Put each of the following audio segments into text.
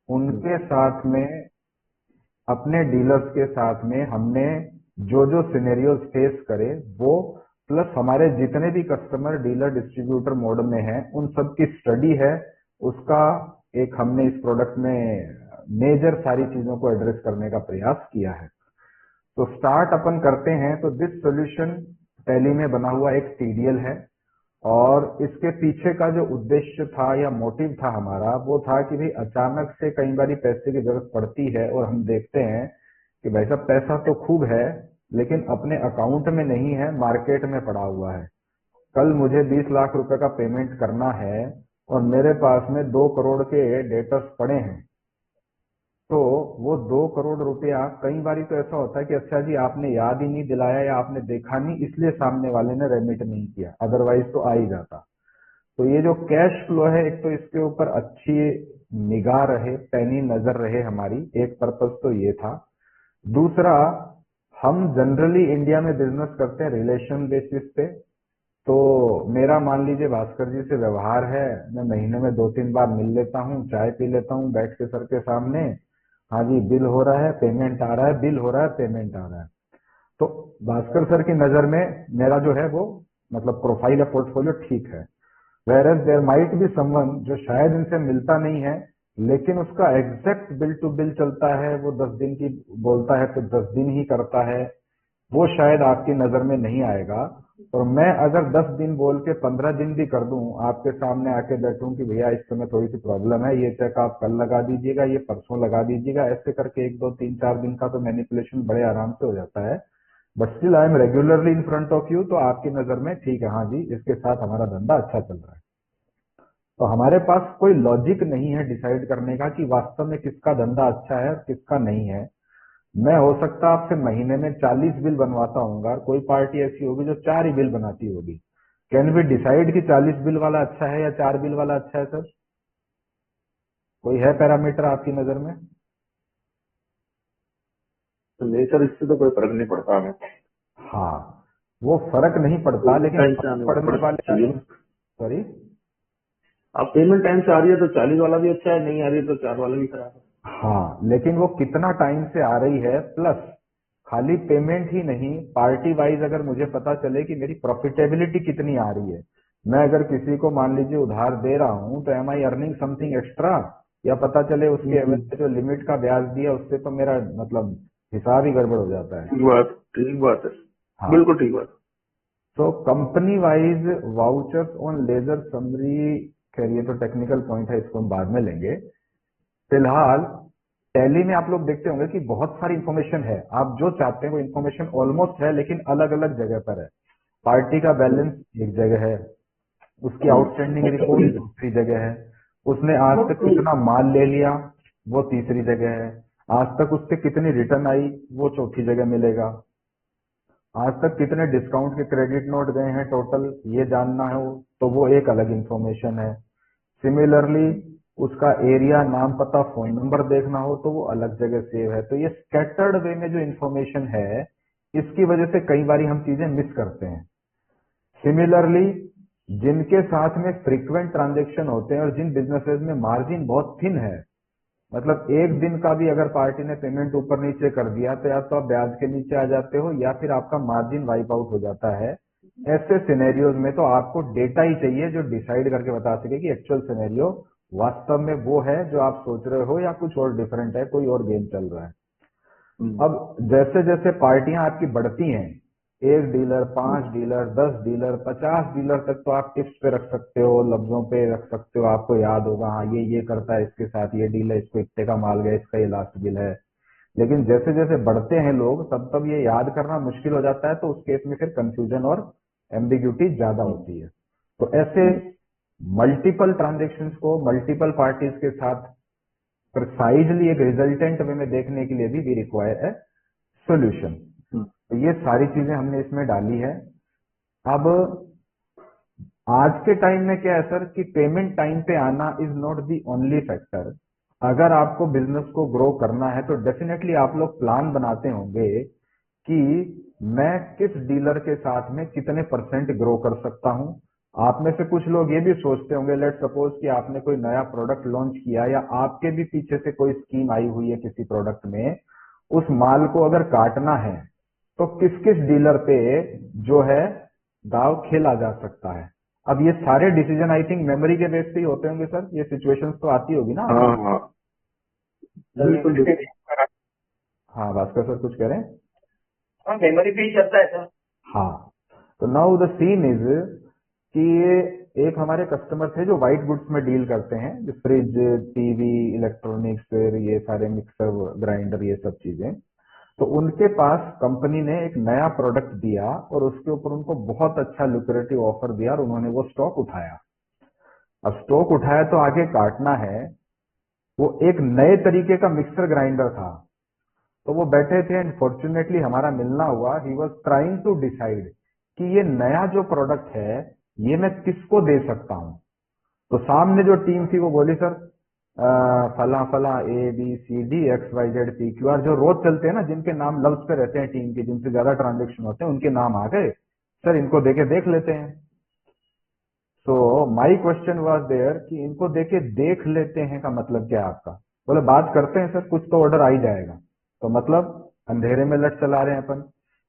उनके साथ में, अपने डीलर्स के साथ में हमने जो जो सिनेरियोज फेस करे वो, प्लस हमारे जितने भी कस्टमर डीलर डिस्ट्रीब्यूटर मोड में हैं उन सब की स्टडी है, उसका एक हमने इस प्रोडक्ट में मेजर सारी चीजों को एड्रेस करने का प्रयास किया है। तो स्टार्ट अपन करते हैं। तो दिस सॉल्यूशन टैली में बना हुआ एक टीडीएल है, और इसके पीछे का जो उद्देश्य था या मोटिव था हमारा, वो था कि भाई अचानक से कई बार पैसे की जरूरत पड़ती है और हम देखते हैं कि भाई साहब पैसा तो खूब है लेकिन अपने अकाउंट में नहीं है, मार्केट में पड़ा हुआ है। कल मुझे 20 लाख रुपए का पेमेंट करना है और मेरे पास में 2 करोड़ के डेटर्स पड़े हैं, तो वो 2 करोड़ रुपया कई बार तो ऐसा होता है कि अच्छा जी आपने याद ही नहीं दिलाया या आपने देखा नहीं इसलिए सामने वाले ने रेमिट नहीं किया, अदरवाइज तो आ ही जाता। तो ये जो कैश फ्लो है, एक तो इसके ऊपर अच्छी निगाह रहे, पैनी नजर रहे हमारी, एक पर्पज तो ये था। दूसरा, हम जनरली इंडिया में बिजनेस करते हैं रिलेशन बेसिस पे। तो मेरा मान लीजिए भास्कर जी से व्यवहार है, मैं महीने में 2-3 बार मिल लेता हूँ, चाय पी लेता हूँ बैठ के सर के सामने, हाँ जी बिल हो रहा है पेमेंट आ रहा है, बिल हो रहा है पेमेंट आ रहा है। तो भास्कर सर की नजर में मेरा जो है वो मतलब प्रोफाइल या पोर्टफोलियो ठीक है। Whereas there might be someone जो शायद इनसे मिलता नहीं है लेकिन उसका एग्जैक्ट बिल टू बिल चलता है, वो 10 दिन की बोलता है तो 10 दिन ही करता है, वो शायद आपकी नजर में नहीं आएगा। और मैं अगर 10 दिन बोल के 15 दिन भी कर दूं, आपके सामने आके बैठूं कि भैया इस समय थोड़ी सी प्रॉब्लम है, ये चेक आप कल लगा दीजिएगा, ये परसों लगा दीजिएगा, ऐसे करके 1 2 3 4 दिन का तो मैनिपुलेशन बड़े आराम से हो जाता है। But still I am regularly in front of you, तो आपकी नजर में ठीक है, हाँ जी इसके साथ हमारा धंधा अच्छा चल रहा है। तो हमारे पास कोई लॉजिक नहीं है डिसाइड करने का कि वास्तव में किसका धंधा अच्छा है और किसका नहीं है। मैं हो सकता आपसे महीने में 40 बिल बनवाता हूँ, कोई पार्टी ऐसी होगी जो 4 ही बिल बनाती होगी। कैन वी डिसाइड कि 40 बिल वाला अच्छा है या 4 बिल वाला अच्छा है? सर कोई है पैरामीटर आपकी नजर में? तो नहीं सर, इससे तो कोई फर्क नहीं पड़ता हमें। हाँ, वो फर्क नहीं पड़ता, लेकिन टाइम से फर्क आने पड़ने वाले, चाहिए ना। सॉरी, अब पेमेंट टाइम से आ रही है तो 40 वाला भी अच्छा है, नहीं आ रही है तो 4 वाला भी खराब है। हाँ लेकिन वो कितना टाइम से आ रही है, प्लस खाली पेमेंट ही नहीं, पार्टी वाइज अगर मुझे पता चले कि मेरी प्रॉफिटेबिलिटी कितनी आ रही है। मैं अगर किसी को मान लीजिए उधार दे रहा हूं तो एम आई अर्निंग समथिंग एक्स्ट्रा, या पता चले उसके एवरेज जो लिमिट का ब्याज दिया उससे तो मेरा मतलब हिसाब ही गड़बड़ हो जाता है। ठीक बात है, हाँ, बिल्कुल ठीक बात। तो company wise vouchers on ledger summary, खैर ये तो टेक्निकल पॉइंट है, इसको हम बाद में लेंगे। फिलहाल टैली में आप लोग देखते होंगे कि बहुत सारी इंफॉर्मेशन है, आप जो चाहते हैं वो इंफॉर्मेशन ऑलमोस्ट है लेकिन अलग अलग जगह पर है। पार्टी का बैलेंस एक जगह है, उसकी आउटस्टैंडिंग रिपोर्ट दूसरी जगह है, उसने आज तक कितना माल ले लिया वो तीसरी जगह है, आज तक उससे कितनी रिटर्न आई वो चौथी जगह मिलेगा, आज तक कितने डिस्काउंट के क्रेडिट नोट गए हैं टोटल ये जानना है तो वो एक अलग इंफॉर्मेशन है। सिमिलरली उसका एरिया, नाम, पता, फोन नंबर देखना हो तो वो अलग जगह सेव है। तो ये स्कैटर्ड वे में जो इंफॉर्मेशन है इसकी वजह से कई बार हम चीजें मिस करते हैं। सिमिलरली जिनके साथ में फ्रीक्वेंट ट्रांजेक्शन होते हैं और जिन बिजनेसेस में मार्जिन बहुत थिन है, मतलब एक दिन का भी अगर पार्टी ने पेमेंट ऊपर नीचे कर दिया तो या तो आप ब्याज के नीचे आ जाते हो या फिर आपका मार्जिन वाइप आउट हो जाता है। ऐसे सिनेरियोज में तो आपको डेटा ही चाहिए जो डिसाइड करके बता सके कि एक्चुअल सिनेरियो वास्तव में वो है जो आप सोच रहे हो या कुछ और डिफरेंट है, कोई और गेम चल रहा है। अब जैसे जैसे पार्टियां आपकी बढ़ती हैं, 1 डीलर, 5 डीलर, 10 डीलर, 50 डीलर तक तो आप टिप्स पे रख सकते हो, लफ्जों पे रख सकते हो, आपको याद होगा हाँ ये करता है, इसके साथ ये डील है, इसको इतने का माल गया, इसका ये लास्ट बिल है। लेकिन जैसे जैसे बढ़ते हैं लोग तब तब ये याद करना मुश्किल हो जाता है, तो उस केस में फिर कंफ्यूजन और एम्बिग्यूटी ज्यादा होती है। तो ऐसे मल्टीपल ट्रांजेक्शन्स को मल्टीपल पार्टीज के साथ प्रिसाइजली एक रिजल्टेंट वे में देखने के लिए भी वी रिक्वायर ए सोल्यूशन। तो ये सारी चीजें हमने इसमें डाली है। अब आज के टाइम में क्या है सर कि पेमेंट टाइम पे आना is not the only factor. अगर आपको बिजनेस को ग्रो करना है तो डेफिनेटली आप लोग प्लान बनाते होंगे कि मैं किस डीलर के साथ में कितने % ग्रो कर सकता हूं, आप में से कुछ लोग ये भी सोचते होंगे, लेट सपोज कि आपने कोई नया प्रोडक्ट लॉन्च किया या आपके भी पीछे से कोई स्कीम आई हुई है किसी प्रोडक्ट में, उस माल को अगर काटना है तो किस किस डीलर पे जो है दाव खेला जा सकता है। अब ये सारे डिसीजन आई थिंक मेमोरी के बेस पे ही होते होंगे सर, ये सिचुएशंस तो आती होगी ना। हाँ हाँ बिल्कुल बिल्कुल। हाँ भास्कर सर कुछ कह रहे हैं। हाँ मेमोरी पे ही चलता है सर। हाँ, तो नाउ द सीन इज कि ये एक हमारे कस्टमर थे जो व्हाइट गुड्स में डील करते हैं, जो फ्रिज, टीवी, इलेक्ट्रॉनिक्स, ये सारे मिक्सर ग्राइंडर ये सब चीजें। तो उनके पास कंपनी ने एक नया प्रोडक्ट दिया और उसके ऊपर उनको बहुत अच्छा लुक्रेटिव ऑफर दिया और उन्होंने वो स्टॉक उठाया। अब स्टॉक उठाया तो आगे काटना है। वो एक नए तरीके का मिक्सर ग्राइंडर था, तो वो बैठे थे एंड फॉर्चुनेटली हमारा मिलना हुआ। He was trying to decide कि ये नया जो प्रोडक्ट है ये मैं किसको दे सकता हूं। तो सामने जो टीम थी वो बोली सर फला फला ABCD XYZ PQR, जो रोज चलते हैं ना, जिनके नाम लफ्ज पे रहते हैं टीम के, जिनसे ज्यादा ट्रांजेक्शन होते हैं, उनके नाम आ गए सर, इनको देके देख लेते हैं। सो माई क्वेश्चन वाज देयर कि इनको देके देख लेते हैं का मतलब क्या है आपका। बोले बात करते हैं सर, कुछ तो ऑर्डर आ ही जाएगा। तो मतलब अंधेरे में लट चला रहे हैं अपन।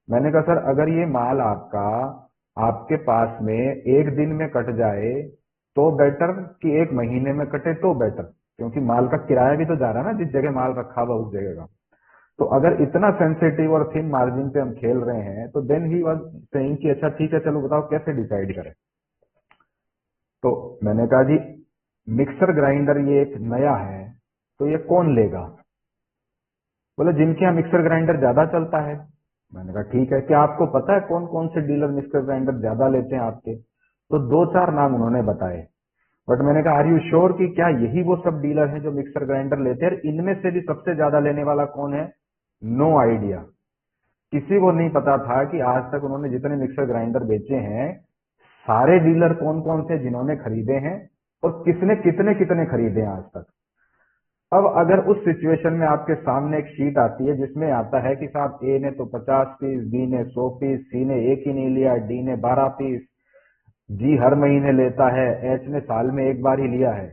मैंने कहा सर अगर ये माल आपका आपके पास में एक दिन में कट जाए तो बेटर, कि एक महीने में कटे तो बेटर, क्योंकि माल का किराया भी तो जा रहा है ना, जिस जगह माल रखा हुआ उस जगह का। तो अगर इतना सेंसिटिव और थिन मार्जिन पे हम खेल रहे हैं तो देन ही वाज सेइंग कि अच्छा ठीक है चलो बताओ कैसे डिसाइड करें। तो मैंने कहा जी मिक्सर ग्राइंडर ये एक नया है तो ये कौन लेगा। बोले जिनके यहाँ मिक्सर ग्राइंडर ज्यादा चलता है। मैंने कहा ठीक है, क्या आपको पता है कौन कौन से डीलर मिक्सर ग्राइंडर ज्यादा लेते हैं आपके। तो दो चार नाम उन्होंने बताए, बट मैंने कहा आर यू श्योर कि क्या यही वो सब डीलर हैं जो मिक्सर ग्राइंडर लेते हैं, इनमें से भी सबसे ज्यादा लेने वाला कौन है। नो आइडिया, किसी को नहीं पता था कि आज तक उन्होंने जितने मिक्सर ग्राइंडर बेचे हैं सारे डीलर कौन कौन से जिन्होंने खरीदे हैं और किसने कितने कितने खरीदे हैं आज तक। अब अगर उस सिचुएशन में आपके सामने एक शीट आती है जिसमें आता है कि साहब ए ने तो 50 पीस, बी ने 100 पीस, सी ने एक ही नहीं लिया, डी ने 12 पीस, जी हर महीने लेता है, एच ने साल में एक बार ही लिया है,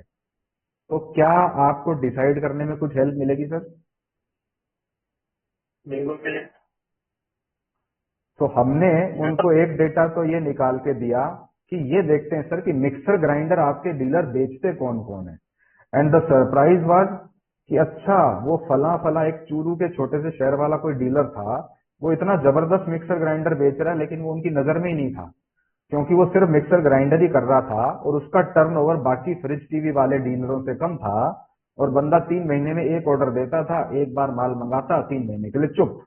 तो क्या आपको डिसाइड करने में कुछ हेल्प मिलेगी सर। बिल्कुल मिले। तो हमने उनको एक डेटा तो ये निकाल के दिया कि ये देखते हैं सर कि मिक्सर ग्राइंडर आपके डीलर बेचते कौन कौन है। एंड द सरप्राइज वाज कि अच्छा वो फला फला एक चूरू के छोटे से शहर वाला कोई डीलर था, वो इतना जबरदस्त मिक्सर ग्राइंडर बेच रहा है, लेकिन वो उनकी नजर में ही नहीं था, क्योंकि वो सिर्फ मिक्सर ग्राइंडर ही कर रहा था और उसका टर्नओवर बाकी फ्रिज टीवी वाले डीलरों से कम था। और बंदा 3 महीने में एक ऑर्डर देता था, एक बार माल मंगाता, 3 महीने के लिए चुप।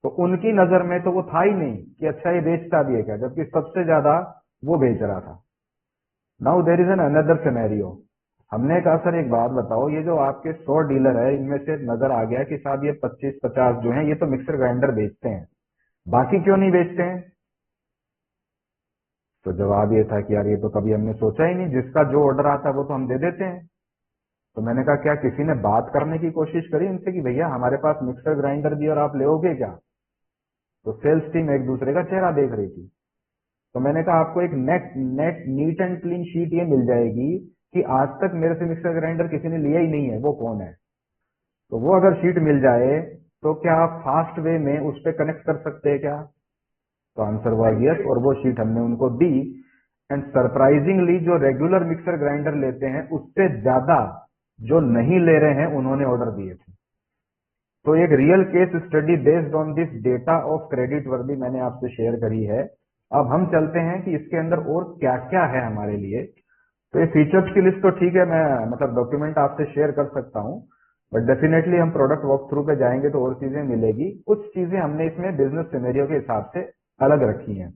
तो उनकी नजर में तो वो था ही नहीं कि अच्छा ये बेचता भी है क्या, जबकि सबसे ज्यादा वो बेच रहा था। Now there is an another scenario. हमने कहा सर एक बात बताओ, ये जो आपके 100 डीलर है इनमें से नजर आ गया कि साहब ये 25-50 जो हैं ये तो मिक्सर ग्राइंडर बेचते हैं, बाकी क्यों नहीं बेचते हैं। तो जवाब ये था कि यार ये तो कभी हमने सोचा ही नहीं, जिसका जो ऑर्डर आता है वो तो हम दे देते हैं। तो मैंने कहा क्या किसी ने बात करने की कोशिश करी इनसे कि भैया हमारे पास मिक्सर ग्राइंडर भी और आप लेओगे क्या। तो सेल्स टीम एक दूसरे का चेहरा देख रही थी। तो मैंने कहा आपको एक नीट एंड क्लीन शीट ये मिल जाएगी कि आज तक मेरे से मिक्सर ग्राइंडर किसी ने लिया ही नहीं है, वो कौन है। तो वो अगर शीट मिल जाए तो क्या आप फास्ट वे में उस पर कनेक्ट कर सकते हैं क्या। तो आंसर हुआ यस, और वो शीट हमने उनको दी। एंड सरप्राइजिंगली जो रेगुलर मिक्सर ग्राइंडर लेते हैं उससे ज्यादा जो नहीं ले रहे हैं उन्होंने ऑर्डर दिए थे। तो एक real case study based on this data of credit वर्दी मैंने आपसे शेयर करी है। अब हम चलते हैं कि इसके अंदर और क्या क्या है हमारे लिए। तो ये फीचर्स की लिस्ट तो ठीक है, मैं मतलब डॉक्यूमेंट आपसे शेयर कर सकता हूं, बट डेफिनेटली हम प्रोडक्ट वॉक थ्रू पे जाएंगे तो और चीजें मिलेगी। कुछ चीजें हमने इसमें बिजनेस सिनेरियो के हिसाब से अलग रखी हैं।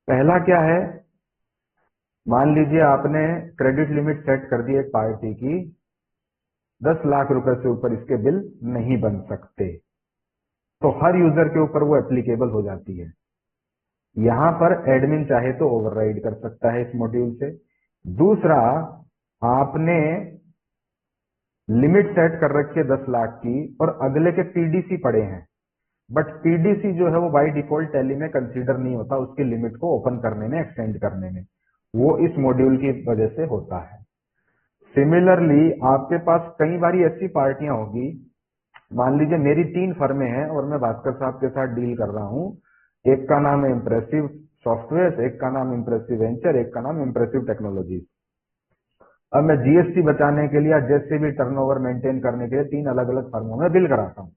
पहला क्या है, मान लीजिए आपने क्रेडिट लिमिट सेट कर दी एक पार्टी की, 10 लाख रुपए से ऊपर इसके बिल नहीं बन सकते, तो हर यूजर के ऊपर वो एप्लीकेबल हो जाती है। यहां पर एडमिन चाहे तो ओवरराइड कर सकता है इस मॉड्यूल से। दूसरा, आपने लिमिट सेट कर रखी है 10 लाख की और अगले के पीडीसी पड़े हैं, बट पीडीसी जो है वो बाय डिफॉल्ट टैली में कंसीडर नहीं होता उसकी लिमिट को ओपन करने में, एक्सटेंड करने में। वो इस मॉड्यूल की वजह से होता है। सिमिलरली आपके पास कई बारी ऐसी पार्टियां होगी, मान लीजिए मेरी 3 फर्में हैं और मैं भास्कर साहब के साथ डील कर रहा हूं। एक का नाम है इम्प्रेसिव सॉफ्टवेयर, एक का नाम इम्प्रेसिव वेंचर, एक का नाम इम्प्रेसिव टेक्नोलॉजीज। अब मैं जीएसटी बचाने के लिए, जैसे भी टर्नओवर मेंटेन करने के लिए 3 अलग अलग फर्मों में बिल कराता हूं।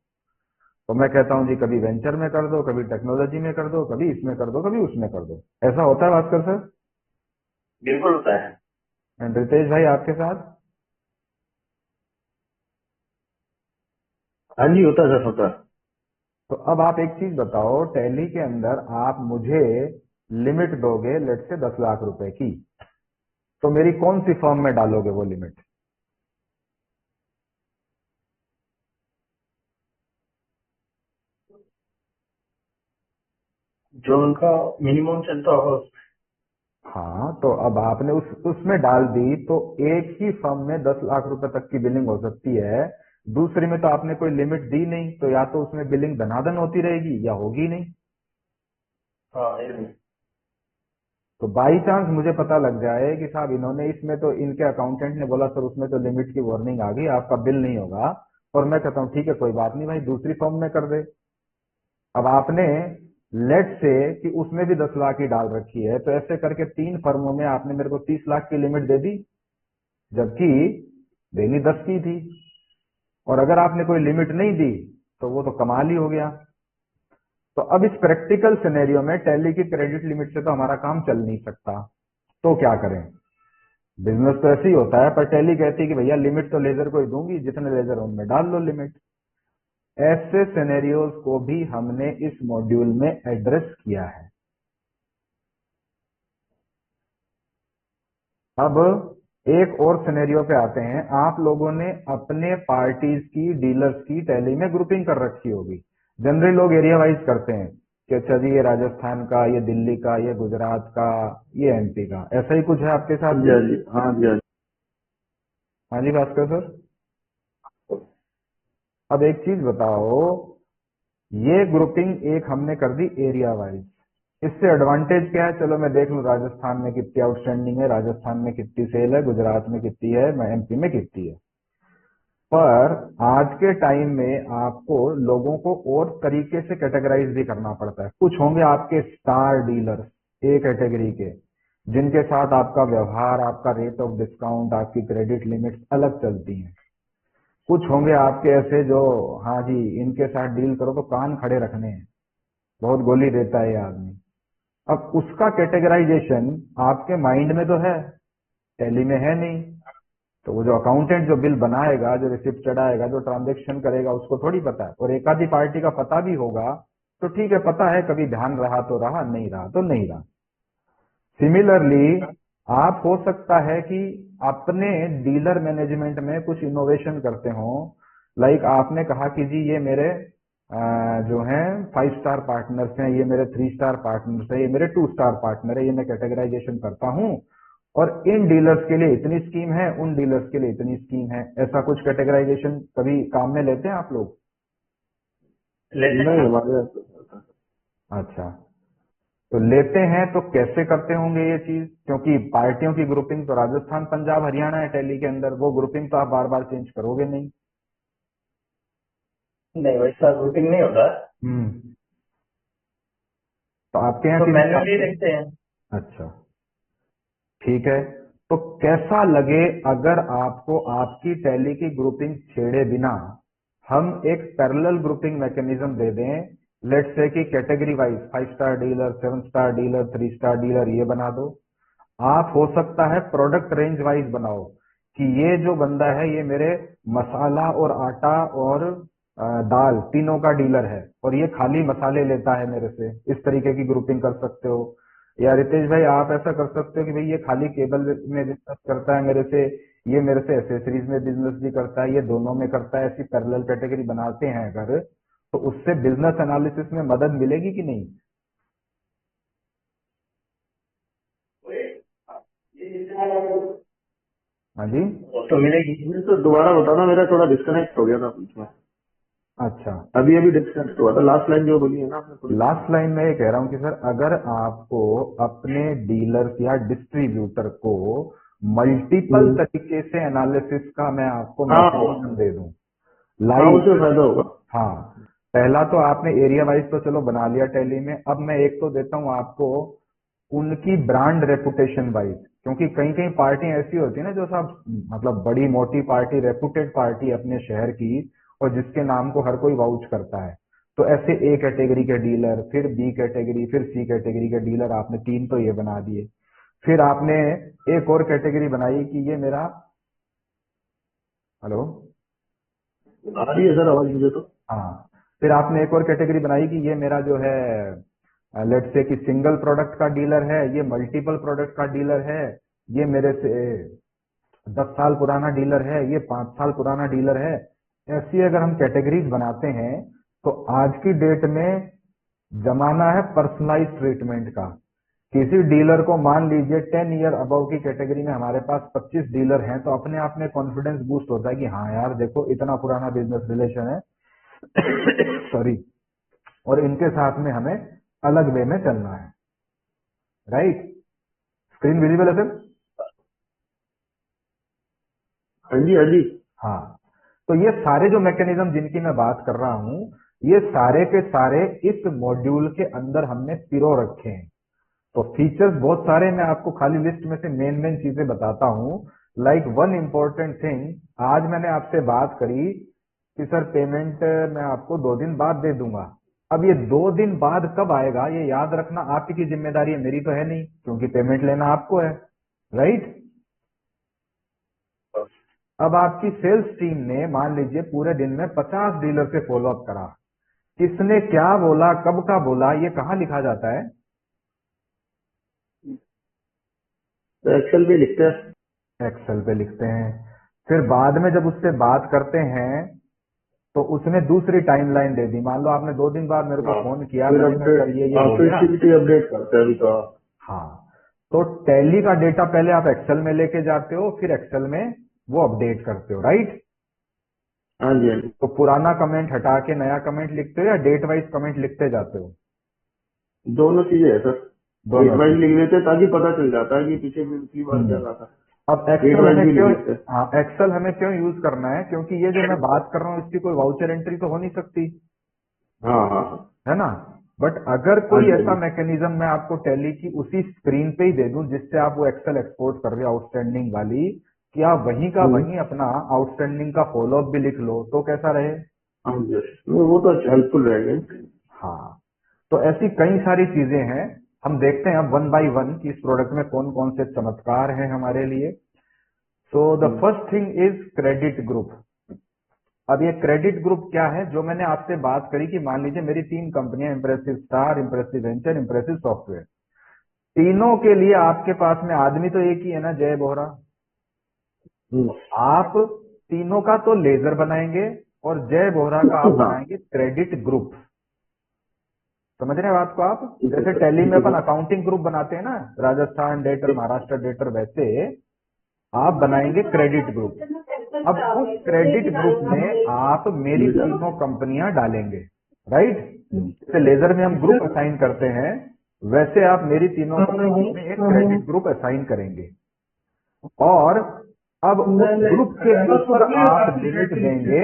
तो मैं कहता हूं जी कभी वेंचर में कर दो, कभी टेक्नोलॉजी में कर दो, कभी इसमें कर दो, कभी उसमें कर दो। ऐसा होता है भास्कर सर? बिल्कुल होता है। एंड रितेश भाई आपके साथ? हाँ जी, होता है सर, होता है। तो अब आप एक चीज बताओ, टैली के अंदर आप मुझे लिमिट दोगे लेट से 10 लाख रुपए की, तो मेरी कौन सी फर्म में डालोगे वो लिमिट? जो उनका मिनिमम चलता होगा हाँ, तो अब आपने उसमें डाल दी तो एक ही फर्म में 10 लाख रुपए तक की बिलिंग हो सकती है। दूसरी में तो आपने कोई लिमिट दी नहीं, तो या तो उसमें बिलिंग धनाधन होती रहेगी या होगी नहीं। हाँ ये भी। तो बाई चांस मुझे पता लग जाए कि साहब इन्होंने इसमें तो, इनके अकाउंटेंट ने बोला सर उसमें तो लिमिट की वार्निंग आ गई, आपका बिल नहीं होगा, और मैं कहता हूँ ठीक है कोई बात नहीं भाई, दूसरी फर्म में कर दे। अब आपने लेट से कि उसमें भी 10 लाख ही डाल रखी है, तो ऐसे करके 3 फर्मों में आपने मेरे को 30 लाख की लिमिट दे दी, जबकि देनी 10 की थी। और अगर आपने कोई लिमिट नहीं दी तो वो तो कमाल ही हो गया। तो अब इस प्रैक्टिकल सिनेरियो में टैली की क्रेडिट लिमिट से तो हमारा काम चल नहीं सकता, तो क्या करें? बिजनेस तो ऐसे ही होता है, पर टैली कहती है कि भैया लिमिट तो लेजर को ही दूंगी, जितने लेजर हो उनमें डाल लो लिमिट। ऐसे सिनेरियोज को भी हमने इस मॉड्यूल में एड्रेस किया है। अब एक और सिनेरियो पे आते हैं। आप लोगों ने अपने पार्टीज की, डीलर्स की टैली में ग्रुपिंग कर रखी होगी। जनरली लोग एरिया वाइज करते हैं कि अच्छा जी ये राजस्थान का, ये दिल्ली का, ये गुजरात का, ये एमपी का। ऐसा ही कुछ है आपके हाँ साथ जी, भी? हाँ जी, हाँ जी, हाँ जी। हाँ जी भास्कर सर। अब एक चीज बताओ, ये ग्रुपिंग एक हमने कर दी एरिया वाइज। इससे एडवांटेज क्या है? चलो मैं देख लूं राजस्थान में कितनी आउटस्टैंडिंग है, राजस्थान में कितनी सेल है, गुजरात में कितनी है, एमपी में कितनी है। पर आज के टाइम में आपको लोगों को और तरीके से कैटेगराइज भी करना पड़ता है। कुछ होंगे आपके स्टार डीलर्स, ए कैटेगरी के, जिनके साथ आपका व्यवहार, आपका रेट ऑफ डिस्काउंट, आपकी क्रेडिट लिमिट अलग चलती हैं। कुछ होंगे आपके ऐसे जो, हाँ जी इनके साथ डील करो तो कान खड़े रखने हैं, बहुत गोली देता है ये आदमी। अब उसका कैटेगराइजेशन आपके माइंड में तो है, टैली में है नहीं। तो वो जो अकाउंटेंट जो बिल बनाएगा, जो रिसिप्ट चढ़ाएगा, जो ट्रांजेक्शन करेगा, उसको थोड़ी पता है। और एक आधी पार्टी का पता भी होगा तो ठीक है, पता है, कभी ध्यान रहा तो रहा, नहीं रहा तो नहीं रहा। सिमिलरली आप हो सकता है कि अपने डीलर मैनेजमेंट में कुछ इनोवेशन करते हो। लाइक आपने कहा कि जी ये मेरे जो हैं 5 स्टार पार्टनर्स हैं, ये मेरे 3 स्टार पार्टनर्स हैं, ये मेरे 2 स्टार पार्टनर है, ये मैं कैटेगराइजेशन करता हूं, और इन डीलर्स के लिए इतनी स्कीम है, उन डीलर्स के लिए इतनी स्कीम है। ऐसा कुछ कैटेगराइजेशन कभी काम में लेते हैं आप लोग? लेते नहीं, हैं। हमारे यहाँ तो- अच्छा, तो लेते हैं तो कैसे करते होंगे ये चीज? क्योंकि पार्टियों की ग्रुपिंग तो राजस्थान, पंजाब, हरियाणा है टैली के अंदर, वो ग्रुपिंग तो आप बार बार चेंज करोगे नहीं। नहीं वैसा ग्रुपिंग नहीं होता, तो आपके यहाँ तो सीधे मैन्युअली देखते हैं। अच्छा, ठीक है। तो कैसा लगे अगर आपको आपकी टैली की ग्रुपिंग छेड़े बिना हम एक पैरेलल ग्रुपिंग मैकेनिज्म दे दें? लेट्स से कि category wise 5 star dealer, 7 star dealer, 3 star dealer ये बना दो। आप हो सकता है प्रोडक्ट रेंज वाइज बनाओ कि ये जो बंदा है ये मेरे मसाला और आटा और दाल तीनों का डीलर है, और ये खाली मसाले लेता है मेरे से। इस तरीके की ग्रुपिंग कर सकते हो। या रितेश भाई आप ऐसा कर सकते हो कि भाई ये खाली केबल में बिजनेस करता है मेरे से, ये मेरे से एसेसरीज में बिजनेस भी करता है, ये दोनों में करता है। ऐसी पैरेलल कैटेगरी बनाते हैं अगर, तो उससे बिजनेस एनालिसिस में मदद मिलेगी कि नहीं? हाँ जी। वो तो मिलेगी। तो दोबारा बताना, मेरा थोड़ा डिस्कनेक्ट हो गया था बीच में। अच्छा, अभी अभी डिस्कनेक्ट हुआ था, लास्ट लाइन जो बोली है ना आपने थोड़ी। लास्ट लाइन में ये कह रहा हूँ कि सर अगर आपको अपने डीलर्स या डिस्ट्रीब्यूटर को मल्टीपल हम्म। तरीके से एनालिसिस का मैं आपको हाँ मैकेनिज्म दे दूं, हाँ, लाइक, उससे फायदा होगा। हाँ, पहला तो आपने एरिया वाइज तो चलो बना लिया टैली में, अब मैं एक तो देता हूँ आपको उनकी ब्रांड रेपुटेशन वाइज, क्योंकि कई कई पार्टी ऐसी होती है ना जो सब मतलब बड़ी मोटी पार्टी, रेपुटेड पार्टी अपने शहर की, और जिसके नाम को हर कोई वाउच करता है। तो ऐसे ए कैटेगरी के डीलर, फिर बी कैटेगरी, फिर सी कैटेगरी के डीलर, आपने तीन तो ये बना दिए। फिर आपने एक और कैटेगरी बनाई कि ये मेरा, हेलो, आ रही है सर आवाज मुझे तो। हाँ, फिर आपने एक और कैटेगरी बनाई कि ये मेरा जो है लेट्स से कि सिंगल प्रोडक्ट का डीलर है, ये मल्टीपल प्रोडक्ट का डीलर है, ये मेरे से 10 साल पुराना डीलर है, ये 5 साल पुराना डीलर है। ऐसी अगर हम कैटेगरीज बनाते हैं तो आज की डेट में जमाना है पर्सनलाइज ट्रीटमेंट का। किसी डीलर को मान लीजिए 10 ईयर अबव की कैटेगरी में हमारे पास 25 डीलर हैं, तो अपने आप में कॉन्फिडेंस बूस्ट होता है कि हाँ यार देखो इतना पुराना बिजनेस रिलेशन है सॉरी, और इनके साथ में हमें अलग वे में चलना है। राइट, स्क्रीन विजिबल है सर? हाँ जी हाँ जी। हाँ, तो ये सारे जो मैकेनिज्म जिनकी मैं बात कर रहा हूं, ये सारे के सारे इस मॉड्यूल के अंदर हमने पिरो रखे हैं। तो फीचर्स बहुत सारे, मैं आपको खाली लिस्ट में से मेन मेन चीजें बताता हूं। लाइक वन इम्पोर्टेंट थिंग, आज मैंने आपसे बात करी कि सर पेमेंट मैं आपको 2 दिन बाद दे दूंगा। अब ये 2 दिन बाद कब आएगा ये याद रखना आपकी की जिम्मेदारी है, मेरी तो है नहीं, क्योंकि पेमेंट लेना आपको है। राइट, अब आपकी सेल्स टीम ने मान लीजिए पूरे दिन में 50 डीलर से फॉलो अप करा, किसने क्या बोला, कब का बोला, ये कहाँ लिखा जाता है? तो एक्सेल पे लिखते हैं। एक्सेल पे लिखते हैं। फिर बाद में जब उससे बात करते हैं तो उसने दूसरी टाइमलाइन दे दी, मान लो आपने 2 दिन बाद मेरे को हाँ फोन किया, फिर मैंने कहा अपडेट, सर ये हाँ हो फिर गया। सीटी अपडेट करते हैं अभी तो। हाँ, तो टैली का डेटा पहले आप एक्सेल में लेके जाते हो, फिर एक्सेल में वो अपडेट करते हो। राइट, हाँ जी हाँ जी। तो पुराना कमेंट हटा के नया कमेंट लिखते हो या डेट वाइज कमेंट लिखते जाते हो? दोनों चीजें है सर। डेट दोनों वाइज चीज। लिख लेते हैं ताकि पता चल जाता है कि पीछे भी पिछली बार क्या हम्म। रहा था। अब डेट एक्सेल वाइज हमें भी लिख क्यों, लेते हैं। हाँ, एक्सेल हमें क्यों यूज करना है? क्योंकि ये जो मैं बात कर रहा हूँ इसकी कोई वाउचर एंट्री तो हो नहीं सकती, हाँ हाँ हाँ। है ना? बट अगर हाँ कोई जी हाँ ऐसा जी। मैकेनिज्म मैं आपको टैली की उसी स्क्रीन पे ही दे दूं जिससे आप वो एक्सेल एक्सपोर्ट कर रहे हो आउटस्टैंडिंग वाली, कि आप वहीं का हम्म। वहीं अपना आउटस्टैंडिंग का फॉलो अप भी लिख लो, तो कैसा रहे? हाँ जी, वो तो हेल्पफुल रहेगा। हाँ, तो ऐसी कई सारी चीजें हैं, हम देखते हैं अब वन बाय वन कि इस प्रोडक्ट में कौन कौन से चमत्कार हैं हमारे लिए। So the first thing is credit group. अब ये क्रेडिट ग्रुप क्या है? जो मैंने आपसे बात करी कि मान लीजिए मेरी 3 कंपनियां, impressive star, impressive venture, impressive software, तीनों के लिए आपके पास में आदमी तो एक ही है ना, जय बोहरा। हम्म। आप तीनों का तो लेजर बनाएंगे और जय बोहरा का आप हाँ बनाएंगे क्रेडिट ग्रुप। समझ रहे हैं बात को आप? ठीक है जैसे सर, टैली ठीक में है अपन सर। अकाउंटिंग ग्रुप बनाते हैं ना, राजस्थान डेटर, महाराष्ट्र डेटर, वैसे आप बनाएंगे क्रेडिट ग्रुप। अब उस क्रेडिट ग्रुप में आप मेरी तीनों कंपनियां डालेंगे। राइट, जैसे लेजर में हम ग्रुप असाइन करते हैं, वैसे आप मेरी तीनों कंपनियों में एक क्रेडिट ग्रुप असाइन करेंगे, और अब उस ग्रुप के ऊपर आप लिमिट देंगे